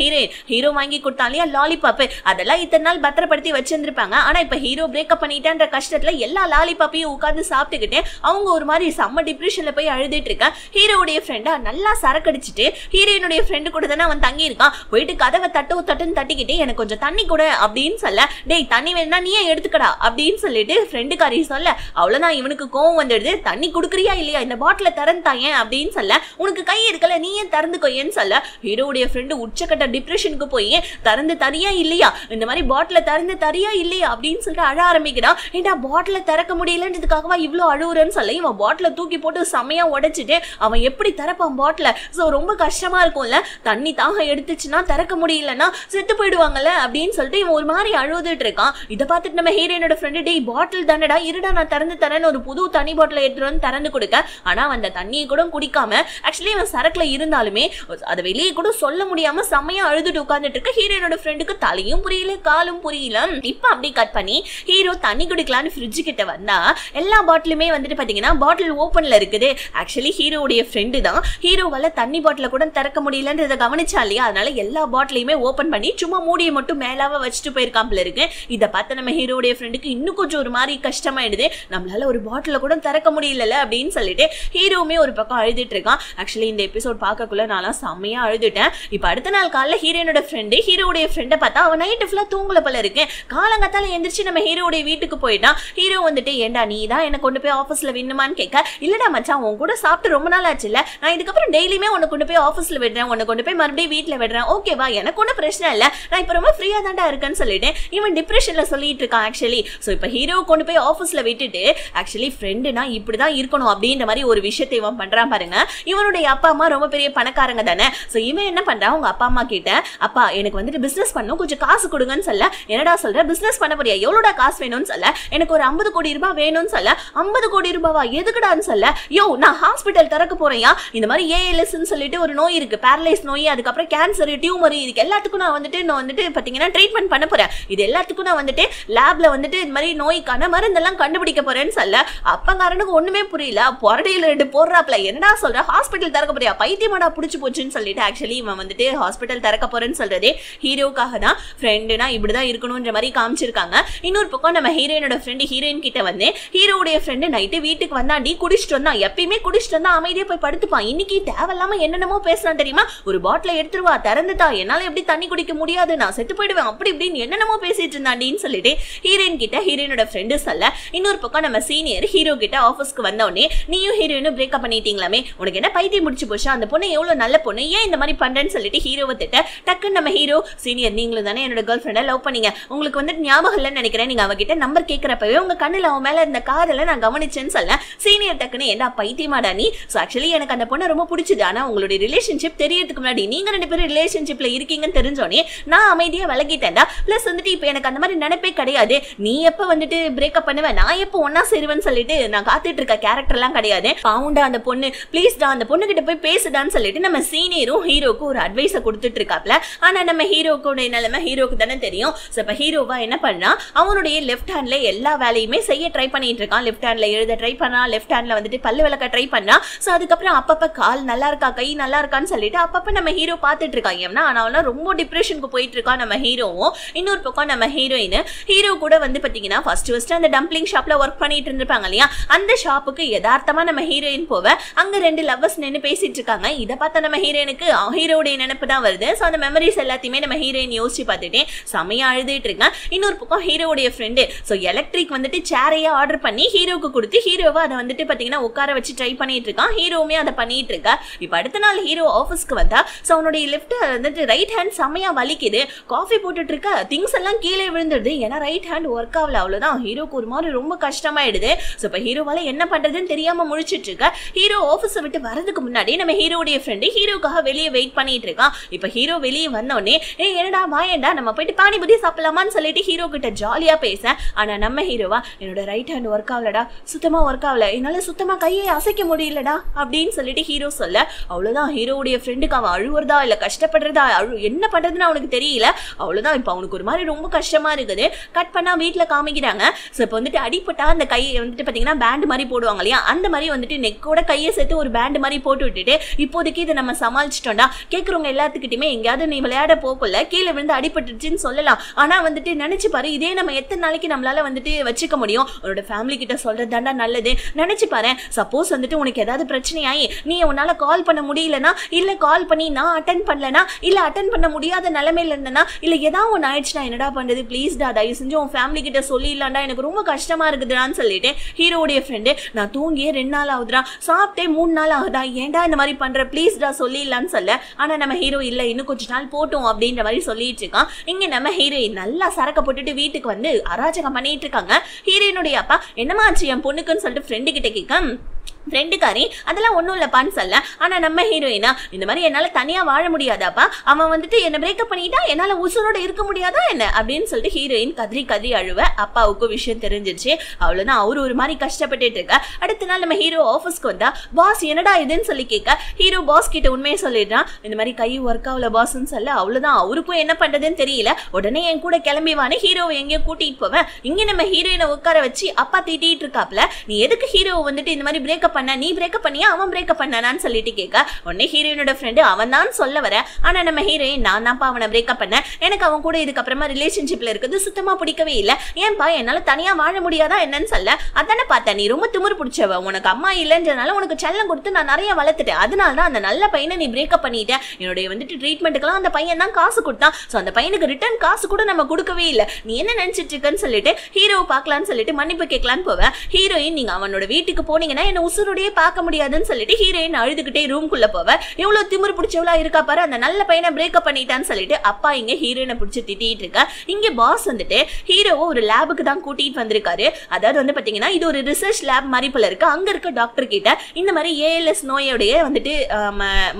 ஹீரோ வாங்கி கொடுத்தாலியா லாலிபாப், அதெல்லாம் இத்தனை நாள் பத்திரப்படுத்தி வச்சிருந்திருப்பாங்க. ஆனா இப்ப ஹீரோ பிரேக்கப் பண்ணிட்டான்ற கஷ்டத்துல எல்லா லாலிபாப்பையும் உட்கார்ந்து சாப்பிட்டுக்கிட்டு அவங்க ஒரு மாதிரி செம்ம டிப்ரெஷன்ல போய் அழுதுட்டு இருக்க. ஹீரோடைய ஃப்ரெண்டா நல்லா சரக்கடிச்சிட்டு ஹீரோயினுடைய ஃப்ரெண்டு கூட தானே அவன் தங்கி இருக்கான். போயிட்டு கதவை தட்டுன்னு தட்டிக்கிட்டு எனக்கு கொஞ்சம் தண்ணி கூட அப்படின்னு சொல்ல, டேய் தண்ணி வேணா நீயே எடுத்துக்கடா அப்படின்னு சொல்லிட்டு ஃப்ரெண்டுக்காரி சொல்ல, அவ்வளவுதான் இவனுக்கு கோவம் வந்துடுது. தண்ணி குடுக்குறியா இல்லையா, இந்த பாட்டில திறந்தாயேன் அப்படின்னு சொல்ல, உனக்கு கை இருக்கல நீயே திறந்துக்கோயேன்னு சொல்ல ஹீரோடைய ஃப்ரெண்டு உச்சக்கட்ட டிப்ரெஷனுக்கு போய் திறந்து தரியா இல்லையா, இந்த மாதிரி பாட்டில திறந்து தரியா இல்லையா அப்படின்னு சொல்லிட்டு அழ ஆரம்பிக்கிறான். ஏண்டா பாட்டில திறக்க முடியலன்றதுக்காகவா இவ்வளவு அழுவுறன்னு சொல்ல இவன் பாட்டில தூக்கி போட்டு செமையா உடைச்சிட்டு அவன் எப்படி திறப்பான் பாட்டில. சோ ரொம்ப கஷ்டமா இருக்கும்ல, தண்ணி தாக எடுத்துச்சுன்னா திறக்க முடியலன்னா செத்து போயிடுவாங்கல்ல அப்படின்னு சொல்லிட்டு இவன் ஒரு மாதிரி அழுதுட்டு இருக்கான். இதை பார்த்துட்டு நம்ம ஹீரோனோட ஃப்ரெண்டு டேய் பாட்டில் தானடா இருடா நான் திறந்து தரேன்னு ஒரு புது தண்ணி பாட்டில எடுத்துட்டு வந்து திறந்து கொடுக்க, ஆனா அந்த தண்ணியை கூட குடிக்காம ஆக்சுவலி இவன் சரக்குல இருந்தாலுமே அதை வெளியே கூட சொல்ல முடியாம செம்மையா அழுதுட்டு உட்கார்ந்துட்டு இருக்க. ஹீரோனோட ஃப்ரெண்டுக்கு தலையும் புரியல காலும் புரியல. இப்ப அப்படி கட் பண்ணி ஹீரோ தண்ணி குடிக்கலான்னு ஃப்ரிட்ஜ் கிட்ட வந்தா எல்லா பாட்டிலுமே வந்துட்டு பாத்தீங்கன்னா பாட்டில் ஓபன்ல இருக்குது. ஆக்சுவலி ஹீரோடைய ஃப்ரெண்டு தான் ஹீரோவால தண்ணி பாட்டில கூட திறக்க முடியலன்றதை கவனிச்சா இல்லையா, அதனால எல்லா பாட்டிலையுமே ஓபன் பண்ணி சும்மா மூடியை மட்டும் மேலாவ வச்சுட்டு போயிருக்காப்ல இருக்கு. இதை பார்த்து நம்ம ஹீரோடைய ஃப்ரெண்டுக்கு இன்னும் கொஞ்சம் ஒரு மாதிரி கஷ்டமாயிடுது, நம்மளால ஒரு பாட்டில கூட திறக்க முடியல அப்படின்னு சொல்லிட்டு ஹீரோவுமே ஒரு பக்கம் அழுதுட்டு இருக்கான். ஆக்சுவலி இந்த எபிசோட் பார்க்கக்குள்ள நான் செம்மையா அழுதுட்டேன். இப்ப அடுத்த நாள் காலைல ஹீரோனோட ஃப்ரெண்டு ஹீரோடைய ஃப்ரெண்டை பார்த்தா அவன் நைட்டு ஃபுல்லா தூங்கல போல இருக்கு. காலங்காத்தால எந்திரிச்சு நம்ம ஹீரோடைய வீட்டுக்கு போயிட்டான். ஹீரோ வந்துட்டு ஏண்டா நீ தான் என்ன கொண்டு போய் ஆஃபீஸ்ல விண்ணுமான்னு கேட்க, இல்லடா மச்சான் உன் கூட சாப்பிட்டு ரொம்ப நாள் ஆச்சு இல்ல, நான் இதுக்கப்புறம் டெய்லியுமே உன்னை கொண்டு போய் ஆஃபீஸ்ல விடுறேன், உன்னை கொண்டு போய் மறுபடியும் வீட்டுல விடுறேன், ஓகேவா எனக்கு ஒன்றும் பிரச்சனை இல்லை, நான் இப்ப ரொம்ப ஃப்ரீயா தான்டா இருக்கேன்னு சொல்லிட்டு இவன் டிப்ரெஷன்ல சொல்லிட்டு இருக்கான். ஆக்சுவலி சோ இப்ப ஹீரோ கொண்டு போய் ஆஃபீஸ்ல விட்டுட்டு ஆக்சுவலி ஃப்ரெண்டுனா இப்படிதான் இருக்கணும் அப்படின்ற மாதிரி ஒரு விஷயத்தை இவன் பண்றான் பாருங்க. இவனுடைய அப்பா அம்மா ரொம்ப பெரிய பணக்காரங்க தானே. சோ இவன் என்ன பண்றான், உங்க அப்பா அம்மா கிட்ட அப்பா எனக்கு வந்துட்டு பிசினஸ் பண்ணும் கொஞ்சம் காசு கொடுங்கன்னு சொல்ல, என்னடா சொல்ற பிசினஸ் பண்ண போறியா, எவ்வளோடா காசு வேணும்னு சொல்ல, எனக்கு ஒரு 50 கோடி ரூபாய் வேணும்னு சொல்ல, 50 கோடி ரூபாவா எதுக்குடான்னு சொல்ல, யோ நான் ஹாஸ்பிட்டல் திறக்க போறேன், இந்த மாதிரி ஏஎல்எஸ்ன்னு சொல்லிட்டு ஒரு நோய் இருக்கு, பேரலைஸ் நோய், அதுக்கப்புறம் கேன்சர் டியூமர், இதுக்கு எல்லாத்துக்கும் நான் வந்துட்டு பாத்தீங்கன்னா ட்ரீட்மெண்ட் பண்ண போறேன், இது எல்லாத்துக்கும் நான் வந்துட்டு லேப்ல வந்துட்டு இந்த மாதிரி நோய்க்கான மருந்தெல்லாம் கண்டுபிடிக்க போறேன்னு சொல்ல அப்பங்காரனுக்கு ஒண்ணுமே புரியல. பொரடையில 2 போடுறாப்ல, என்னடா சொல்ற ஹாஸ்பிட்டல் திறக்க போறியா, பைத்தியமாடா புடிச்சு போச்சுன்னு சொல்லிட்டு ஆக்சுவலி இவன் வந்துட்டு ஹாஸ்பிட்டல் திறக்க போறேன்னு சொல்றதே ஹீரோக்காக தான். ஃப்ரெண்டுனா இப்படிதான் இருக்கணும்ன்ற மாதிரி காமிச்சிருக்காங்க. இன்னொரு பக்கம் நம்ம ஹீரோயினோட ஃப்ரெண்டு ஹீரோயின் கிட்ட வந்து ஹீரோடைய ஃப்ரெண்டு நைட்டு வீட்டுக்கு வந்தாண்டி குடிச்சிட்டு வந்தான், எப்பயுமே குடிச்சிட்டு வந்தா அமைதியா போய் படுத்துப்பான், இன்னைக்கு தேவையில்லாம என்னென்னமோ பேசலாம் தெரியுமா, ஒரு பாட்டில எடுத்துருவா திறந்துட்டா என்னால எப்படி தண்ணி குடிக்க முடியாது, நான் செத்து போயிடுவேன், அப்படி இப்படின்னு என்னென்னமோ பேசிட்டு இருந்தாண்டின்னு சொல்லிட்டு ஹீரோயின் கிட்ட ஹீரோயினோட ஃப்ரெண்டு சொல்ல. இன்னொரு பக்கம் நம்ம சீனியர் ஹீரோ கிட்ட ஆஃபீஸ்க்கு வந்த உடனே நீயும் ஹீரோயினும் பிரேக்கப் பண்ணிட்டீங்களாமே, உனக்கு என்ன பைத்தியம் முடிச்சு போச்சு, அந்த பொண்ணு எவ்வளவு நல்ல பொண்ணு, ஏன் இந்த மாதிரி பண்றேன்னு சொல்லிட்டு ஹீரோவை திட்ட. டக்குன்னு நம்ம ஹீரோ சீனியர் நீங்களும் தானே என்னோட கேர்ள் ஃப்ரெண்டை லவ் பண்ணீங்க, உங்களுக்கு வந்துட்டு ஞாபகம் இல்லைன்னு நினைக்கிறேன், நீங்க அவகிட்ட நம்பர் கேட்கறப்பவே உங்க கண்ணுல அவன் மேல இருந்த காதல நான் கவனிச்சேன்னு சொல்ல. சீனியர் டக்குன்னு என்ன பைத்தியமாடா நீ, சோ ஆக்சுவலி எனக்கு அந்த பொண்ணு ரொம்ப பிடிச்சது, ஆனா உங்களுடைய ரிலேஷன்ஷிப் தெரியறதுக்கு முன்னாடி நீங்க 2 பேரும் ரிலேஷன்ஷிப்ல இருக்கீங்கன்னு தெரிஞ்சோனே நான் அமைதியா விலகிட்டேன்டா, பிளஸ் வந்துட்டு இப்ப எனக்கு அந்த மாதிரி நினைப்பே கிடையாது, நீ எப்ப வந்துட்டு பிரேக்கப் பண்ணுவேன் நான் எப்ப ஒன்னா சேருவேன்னு சொல்லிட்டு நான் காத்துட்டு இருக்க கேரக்டர் எல்லாம் கிடையாது, பாவுண்டா அந்த பொண்ணு ப்ளீஸ்டா அந்த பொண்ணு கிட்ட போய் பேசுடான்னு சொல்லிட்டு நம்ம சீனியரும் ஹீரோக்கு ஒரு அட்வைஸை கொடுத்துட்டு இருக்காப்ல. ஆனா நம்ம ஹீரோக்கு நிலைமை ஹீரோக்கு தானே தெரியும். சோ இப்ப ஹீரோவா என்ன பண்ணா அவனுடைய லெஃப்ட் ஹேண்ட்ல எல்லா வேலையுமே செய்ய ட்ரை பண்ணிட்டு இருக்கான். லெஃப்ட் ஹேண்ட்ல எழுத ட்ரை பண்ணா, லெஃப்ட் ஹேண்ட்ல வந்துட்டு பல்லு விளக்க ட்ரை பண்ணா. சோ அதுக்கப்புறம் அப்பப்ப கால் நல்லா இருக்கா, கை நல்லா இருக்கான்னு சொல்லிட்டு அப்பப்ப நம்ம ஹீரோ பாத்துட்டு இருக்காங்க. ஏன்னா ஆனா ரொம்ப டிப்ரெஷனுக்கு போயிட்டு இருக்கா நம்ம ஹீரோவும். இன்னொரு பக்கம் நம்ம ஹீரோயின் ஹீரோ கூட வந்து பாத்தீங்கன்னா ஃபர்ஸ்ட் அந்த டம்ப்ளிங் ஷாப்ல ஒர்க் பண்ணிட்டு இருந்திருப்பாங்க இல்லையா, அந்த ஷாப்புக்கு யதார்த்தமா நம்ம ஹீரோயின் போவ அங்க 2 லவ்வர்ஸ் நின்னு பேசிட்டு இருக்காங்க. இதை பார்த்தா நம்ம ஹீரோயினுக்கு ஹீரோடைய நினைப்பு தான் வருது. சோ அந்த மெமரிஸ் எல்லாத்தையுமே நம்ம ஹீரோயின் யோசிச்சு பார்த்துட்டே செமையா அழுதுட்டு இருக்கேன். இன்னொரு பக்கம் ஹீரோடைய ஃப்ரெண்டு சோ எலக்ட்ரிக் வந்துட்டு சேரையா ஆர்டர் பண்ணி ஹீரோக்கு கொடுத்து ஹீரோவை அதை வந்துட்டு பாத்தீங்கன்னா உட்கார வச்சு ட்ரை பண்ணிட்டு இருக்கான். ஹீரோவுமே அதை பண்ணிட்டு இருக்கா. இப்ப அடுத்த நாள் ஹீரோ ஆஃபீஸ்க்கு வந்தா சோ அவனுடைய லெஃப்ட் வந்துட்டு ரைட் ஹேண்ட் செமையா வலிக்குது. காஃபி போட்டுட்டு இருக்க திங்ஸ் எல்லாம் கீழே விழுந்துடுது. ஏன்னா ரைட் ஹேண்ட் ஒர்க் ஆகல. அவ்வளவுதான் ஹீரோக்கு ஒரு மாதிரி ரொம்ப கஷ்டமாயிடுது. சோ இப்ப ஹீரோவால என்ன பண்றதுன்னு தெரியாம முழிச்சிட்டு இருக்க. ஹீரோ ஆஃபீஸை விட்டு வரதுக்கு முன்னாடி நம்ம ஹீரோடைய ஃப்ரெண்டு ஹீரோக்காக வெளியே வெயிட் பண்ணிட்டு இருக்கான். இப்ப ஹீரோ வெளியே வந்தோடனே என்னடா வாயண்டா நம்ம போயிட்டு பானிபூரி சாப்பிடலாமான்னு சொல்லிட்டு ஹீரோ கிட்ட ஜாலியா பேச. ஆனா நம்ம ஹீரோவா என்னோட ரைட் ஹேண்ட் ஒர்க் ஆகலடா, சுத்தமா ஒர்க் ஆகல, என்னால சுத்தமா கையை அசைக்க முடியலடா அப்படின்னு சொல்லிட்டு ஹீரோ சொல்ல. அவ்வளவுதான் ஹீரோடைய ஃப்ரெண்டுக்கு அவன் அழுவுறதா இல்ல கஷ்டப்படுறதா என்ன பண்றதுன்னு அவனுக்கு தெரியல. அவ்வளவுதான் இப்ப அவனுக்கு ஒரு மாதிரி ரொம்ப கஷ்டமா இருக்குது. கட் பண்ணா வீட்டுல காமிக்கிறாங்க. சோ இப்ப வந்துட்டு அடிப்பட்டா அந்த கையை வந்துட்டு பாத்தீங்கன்னா பேண்ட் மாதிரி போடுவாங்க இல்லையா, அந்த மாதிரி வந்துட்டு நெக்கோட கையை சேர்த்து ஒரு பேண்ட் மாதிரி போட்டு விட்டுட்டு இப்போதைக்கு இதை நம்ம சமாளிச்சிட்டோம்டா, கேட்கறவங்க எல்லாத்துக்கிட்டுமே எங்கேயாவது நீ விளையாட போகல கீழே விழுந்து அடிபட்டுச்சுன்னு சொல்லலாம். ஆனா வந்துட்டு நினைச்சு பாரு, இதே நம்ம எத்தனை நாளைக்கு நம்மளால வந்துட்டு வச்சுக்க முடியும்? உன்னோட ஃபேமிலி கிட்ட சொல்றதுதாண்டா நல்லது. நினைச்சு பாரு, சப்போஸ் வந்துட்டு உனக்கு ஏதாவது பிரச்சனையாயி நீ உன்னால கால் பண்ண முடியலனா, இல்ல கால் பண்ணி நான் அட்டன் பண்ணலனா, இல்ல அட்டன் பண்ண முடியாத நிலைமையில இருந்தனா, இல்ல ஏதாவது ஒன்று ஆயிடுச்சுன்னா என்னடா பண்றது, பிளீஸ் டா தயவு செஞ்சு உன் ஃபேமிலி கிட்ட சொல்லிடலாம்டா, எனக்கு ரொம்ப கஷ்டமா இருக்குதுடான்னு சொல்லிட்டு ஹீரோடைய ஃப்ரெண்டு நான் தூங்கியே 2 நாள் ஆகுதுடா, சாப்பிட்டே 3 நாள் ஆகுதா, ஏன்டா இந்த மாதிரி பண்ற, பிளீஸ் டா சொல்லிடலான்னு சொல்ல. ஆனா நம்ம ஹீரோ இல்ல இன்னும் கொஞ்ச நாள் போட்டோம் அப்படின்ற மாதிரி சொல்லிட்டு இருக்கான். இங்க நம்ம ஹீரோயின் நல்லா சரக்க போட்டுட்டு வீட்டுக்கு வந்து அராஜகம் பண்ணிட்டு இருக்காங்க. ஹீரோயினுடைய அப்பா என்னமா ஆச்சு என் பொண்ணுக்குன்னு சொல்லிட்டு ஃப்ரெண்டு கிட்ட கேட்க, ஃப்ரெண்டுக்காரி அதெல்லாம் ஒன்றும் இல்லைப்பான்னு சொல்ல. ஆனால் நம்ம ஹீரோயினா இந்த மாதிரி என்னால் தனியாக வாழ முடியாதாப்பா, அவன் வந்துட்டு என்னை பிரேக்கப் பண்ணிட்டா என்னால் உசுரோட இருக்க முடியாதா என்ன அப்படின்னு சொல்லிட்டு ஹீரோயின் கதறி கதறி அழுவ. அப்பாவுக்கும் விஷயம் தெரிஞ்சிருச்சு. அவ்வளோதான் அவரு ஒரு மாதிரி கஷ்டப்பட்டுட்டு இருக்க. அடுத்த நாள் நம்ம ஹீரோ ஆஃபீஸ்க்கு வந்தா பாஸ் என்னடா இதுன்னு சொல்லி கேட்க. ஹீரோ பாஸ் கிட்ட உண்மையை சொல்லிடுறான். இந்த மாதிரி கை ஒர்க் ஆகல பாஸ்ன்னு சொல்ல. அவ்வளோதான் அவருக்கும் என்ன பண்ணுறதுன்னு தெரியல. உடனே என் கூட கிளம்பிவானே ஹீரோவை எங்கேயோ கூட்டிகிட்டு போவேன். இங்கே நம்ம ஹீரோயினை உட்கார வச்சு அப்பா திட்டிட்டு இருக்காப்ல, நீ எதுக்கு ஹீரோவை வந்துட்டு இந்த மாதிரி பிரேக்கப் பண்ண, நீ பிரேக்கப் பண்ணியா அவன் பிரேக்கப் பண்ணானான்னு சொல்லிட்டு கேட்க. உடனே ஹீரோயினோட ஃப்ரெண்டு அவன் தான் சொல்ல வர. ஆனா நம்ம ஹீரோயின் நான் தான்ப்பா அவனை பிரேக்கப் பண்ண, எனக்கு அவன் கூட இதுக்கப்புறமா ரிலேஷன்ஷிப்ல இருக்குது சுத்தமா பிடிக்கவே இல்லை, ஏன்பா என்னால தனியா வாழ முடியாதா என்னன்னு சொல்ல. அதானே பார்த்தேன் நீ ரொம்ப திமிரு பிடிச்சவ, உனக்கு அம்மா இல்லைன்றனால உனக்கு செல்லம் கொடுத்து நான் நிறைய வளர்த்துட்டேன், அதனால தான் அந்த நல்ல பையனை நீ பிரேக்கப் பண்ணிட்ட, என்னுடைய வந்துட்டு ட்ரீட்மெண்ட்டுக்கெல்லாம் அந்த பையன் தான் காசு கொடுத்தான், ஸோ அந்த பையனுக்கு ரிட்டர்ன் காசு கூட நம்ம கொடுக்கவே இல்லை, நீ என்ன நினைச்சிட்டு இருக்கன்னு சொல்லிட்டு ஹீரோவை பார்க்கலான்னு சொல்லிட்டு மன்னிப்பு கேட்கலான்னு போவேன். ஹீரோயின் நீங்க அவனோட வீட்டுக்கு போனீங்கன்னா என்ன உசுரோடையே பார்க்க முடியாதுன்னு சொல்லிட்டு ஹீரோயின் அழுதுகிட்டே ரூம்குள்ள போவ. எவ்வளவு திமிரு பிடிச்சவளா இருக்கா பாரு, அந்த நல்ல பையனை பிரேக்கப் பண்ணிட்டான்னு சொல்லிட்டு அப்பா இங்க ஹீரோயினை பிடிச்சி திட்டிட்டு இருக்க. இங்க பாஸ் வந்துட்டு ஹீரோவை ஒரு லேபுக்கு தான் கூட்டிட்டு வந்திருக்காரு. அதாவது வந்து பாத்தீங்கன்னா இது ஒரு ரிசர்ச் லேப் மாதிரி போல இருக்கு. அங்க இருக்க டாக்டர் கிட்ட இந்த மாதிரி ஏஎல்எஸ் நோயோடைய வந்துட்டு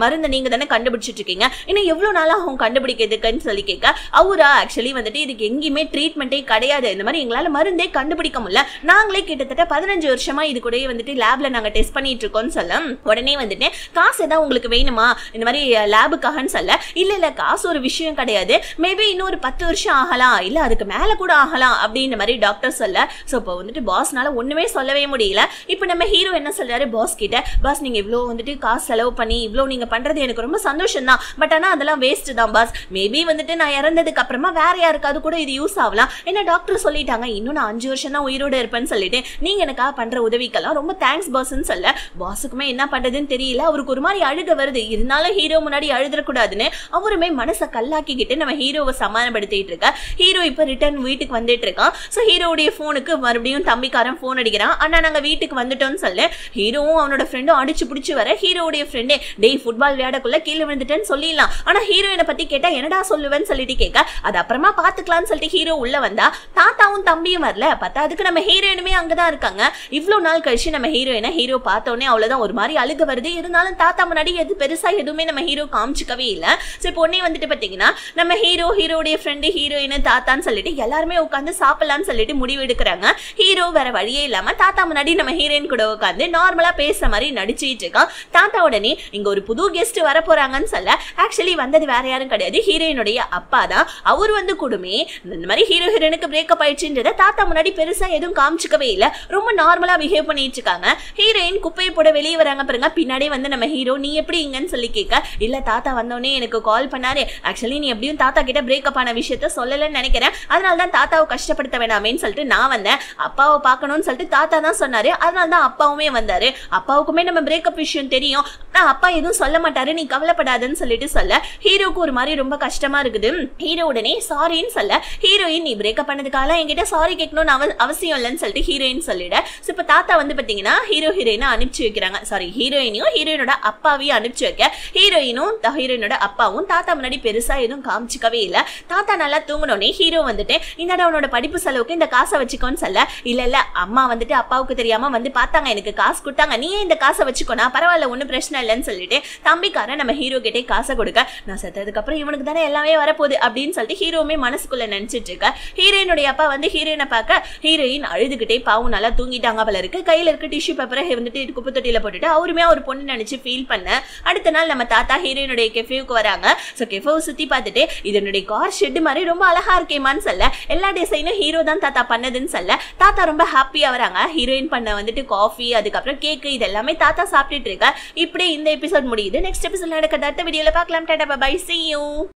மருந்து நீங்க தானே கண்டுபிடிச்சிட்டு இருக்கீங்க, இன்னும் எவ்வளவு நாளா அவங்க கண்டுபிடிக்கிறதுக்குன்னு சொல்லி கேட்க. அவரா ஆக்சுவலி வந்துட்டு இதுக்கு எங்கேயுமே ட்ரீட்மெண்ட்டே கிடையாது, இந்த மாதிரி எங்களால மருந்தே கண்டுபிடிக்க முடியல, நாங்களே கிட்டத்தட்ட 15 வருஷமா இது கூட வந்துட்டு லேப்ல நாங்க டெஸ்ட் பண்ணிட்டு இருக்கோம்னு சொல்ல. உடனே வந்துட்டு காசு ஏதாவது உங்களுக்கு வேணுமா இந்த மாதிரி லேபுக்காகன்னு சொல்ல. இல்ல காசு ஒரு விஷயம் கிடையாது, மேபி இன்னொரு 10 வருஷம் ஆகலாம், இல்ல அதுக்கு மேல கூட ஆகலாம் அப்படின்ற மாதிரி டாக்டர் சொல்ல. சோ இப்போ வந்துட்டு பாஸ்னால ஒண்ணுமே சொல்லவே முடியல. இப்போ நம்ம ஹீரோ என்ன சொல்றாரு பாஸ் கிட்ட, பாஸ் நீங்க இவ்வளோ வந்துட்டு காசு செலவு பண்ணி இவ்வளோ நீங்க பண்றது எனக்கு ரொம்ப சந்தோஷம் தான், பட் ஆனா அதெல்லாம் வேஸ்ட் தான் பாஸ், மேபி வந்துட்டு நான் இறந்ததுக்கு அப்புறமா வேற யாருக்காவது கூட இது யூஸ் ஆகலாம், என்ன டாக்டர் சொல்லிட்டாங்க இன்னும் நான் 5 வருஷம் தான் உயிரோட இருப்பேன்னு சொல்லிட்டு நீங்க எனக்காக பண்ற உதவிக்கெல்லாம் ரொம்ப தேங்க்ஸ் பாஸ்ன்னு சொல்ல. பாஸுக்குமே என்ன பண்றதுன்னு தெரியல, அவருக்கு ஒரு மாதிரி அழுக வருது. இருந்தாலும் ஹீரோ முன்னாடி அழுதுறக்கூடாதுன்னு அவருமே மனசை கல்லாக்கிக்கிட்டு நம்ம ஹீரோவை சமாதானப்படுத்திட்டு இருக்க. ஹீரோ இப்ப ரிட்டர்ன் வீட்டுக்கு வந்துட்டு இருக்கான். சோ ஹீரோடைய போனுக்கு மறுபடியும் தம்பிக்காரன் போன் அடிக்கிறான். ஆனா நாங்க வீட்டுக்கு வந்துட்டோம்னு சொல்ல. ஹீரோவும் அவனோட ஃப்ரெண்டும் அடிச்சு பிடிச்சு வர. ஹீரோடைய ஃப்ரெண்டே டேய் ஃபுட்பால் விளையாடக்குள்ள கீழே விழுந்துட்டேன்னு சொல்லிடலாம், ஆனா ஹீரோயினை பத்தி கேட்டா என்னடா சொல்லுவேன்னு சொல்லிட்டு கேட்க. அது அப்புறமா பாத்துக்கலாம்னு சொல்லிட்டு ஹீரோ உள்ள வந்தா தாத்தாவும் தம்பியும் வரல. பார்த்தா அதுக்கு நம்ம ஹீரோயினுமே அங்கதான் இருக்காங்க. இவ்வளவு நாள் கழிச்சு நம்ம ஹீரோயினை ஹீரோ ஹீரோ பார்த்தோன்னே அவ்வளவுதான் ஒரு மாதிரி அழுக வருது. இருந்தாலும் தாத்தா முன்னாடி எது பெருசா எதுவுமே நம்ம ஹீரோ காமிச்சிக்கவே இல்ல. சோ இப்போ உடனே வந்துட்டு பாத்தீங்கன்னா நம்ம ஹீரோடைய ஃப்ரெண்டு ஹீரோயின் தாத்தான்னு சொல்லிட்டு எல்லாருமே உட்காந்து சாப்பிடலாம்னு சொல்லிட்டு முடிவு எடுக்கிறாங்க. ஹீரோ வேற வழியே இல்லாம தாத்தா முன்னாடி நம்ம ஹீரோயின் கூட உட்காந்து நார்மலா பேசுற மாதிரி நடிச்சிட்டு இருக்கான். தாத்தா உடனே இங்க ஒரு புது கெஸ்ட் வர போறாங்கன்னு சொல்ல ஆக்சுவலி வந்தது வேற யாரும் கிடையாது, ஹீரோயினுடைய அப்பா தான். அவர் வந்து கூடமே இந்த மாதிரி ஹீரோயினுக்கு பிரேக்கப் ஆயிடுச்சுன்றத தாத்தா முன்னாடி பெருசா எதுவும் காமிச்சிக்கவே இல்ல, ரொம்ப நார்மலா பிஹேவ் பண்ணிட்டு இருக்காங்க. ஹீரோயின் குப்பையை போட வெளியே வராங்க பாருங்க. பின்னாடி வந்து நம்ம ஹீரோ நீ எப்படி இங்கன்னு சொல்லி கேட்க, இல்ல தாத்தா வந்தோடனே எனக்கு கால் பண்ணாரு, ஆக்சுவலி நீ எப்படியும் தாத்தா கிட்ட பிரேக்கப் ஆன விஷயத்த சொல்லலன்னு நினைக்கிறேன், அதனாலதான் தாத்தாவை கஷ்டப்படுத்த வேணாமேன்னு சொல்லிட்டு நான் வந்தேன். அப்பாவை பார்க்கணும்னு சொல்லிட்டு தாத்தா தான் சொன்னாரு, அதனாலதான் அப்பாவுமே வந்தாரு. அப்பாவுக்குமே நம்ம பிரேக்கப் விஷயம் தெரியும், ஆனா அப்பா எதுவும் சொல்ல மாட்டாரு, நீ கவலைப்படாதுன்னு சொல்லிட்டு சொல்ல ஹீரோக்கு ஒரு மாதிரி ரொம்ப கஷ்டமா இருக்குது. ஹீரோ உடனே சாரின்னு சொல்ல ஹீரோயின் நீ பிரேக்கப் பண்ணதுக்காக என்கிட்ட சாரி கேட்கணும்னு அவசியம் இல்லைன்னு சொல்லிட்டு ஹீரோயின் சொல்லிட. இப்ப தாத்தா வந்து பாத்தீங்கன்னா ஹீரோயினை அனுப்பிச்சு வைக்கிறாங்க. சாரி, ஹீரோயினையும் ஹீரோயினோட அப்பாவையும் அனுப்பிச்சு வைக்க ஹீரோயினும் ஹீரோயினோட அப்பாவும் தாத்தா முன்னாடி பெருசா எதுவும் காமிச்சிக்கவே இல்ல. தாத்தா நல்லா தூங்கினோடனே ஹீரோ வந்துட்டு இந்தடா உன்னோட படிப்பு செலவுக்கு இந்த காசை வச்சுக்கோன்னு சொல்ல, இல்ல அம்மா வந்துட்டு அப்பாவுக்கு தெரியாம வந்து பார்த்தாங்க, எனக்கு காசு கொடுத்தாங்க, நீயே இந்த காசை வச்சுக்கோனா பரவாயில்ல ஒன்னும் பிரச்சனை இல்லைன்னு சொல்லிட்டு தம்பிக்காரன் நம்ம ஹீரோ கிட்டே காசை கொடுக்க, நான் செத்ததுக்கு அப்புறம் இவனுக்கு தானே எல்லாமே வரப்போகுது அப்படின்னு சொல்லிட்டு ஹீரோவுமே மனசுக்குள்ள நினைச்சிட்டு இருக்க. ஹீரோயினுடைய அப்பா வந்து ஹீரோயினை பார்க்க ஹீரோயின் அழுதுகிட்டே பாவம் நல்லா தூங்கிட்டாங்க போல இருக்கு. கையில இருக்க டிஷ்யூ பேப்பரை வந்துட்டு குப்பை தொட்டியில போட்டுட்டு அவருமே ஒரு பொண்ணு நினைச்சு ஃபீல் பண்ண. அடுத்த நாள் நம்ம தாத்தா ஹீரோயினுடைய கெஃபேவுக்கு வராங்க. ஸோ கெஃபேவை சுத்தி பார்த்துட்டு இதனுடைய கார் ஷெட் மாதிரி ரொம்ப அழகா இருக்கேமான்னு சொல்ல, எல்லா டிசைனும் ஹீரோ தான் தாத்தா பண்ணதுன்னு சொல்ல தாத்தா ரொம்ப ஹாப்பியா வராங்க. ஹீரோயின் பண்ண வந்துட்டு காஃபி அதுக்கப்புறம் கேக்கு இதெல்லாமே தாத்தா சாப்பிட்டுட்டு இருக்க. இப்படி இந்த எபிசோட் முடியுது. நெக்ஸ்ட் எபிசோட் நடக்கிற அடுத்த வீடியோல பார்க்கலாம். Ta ta bye, see you.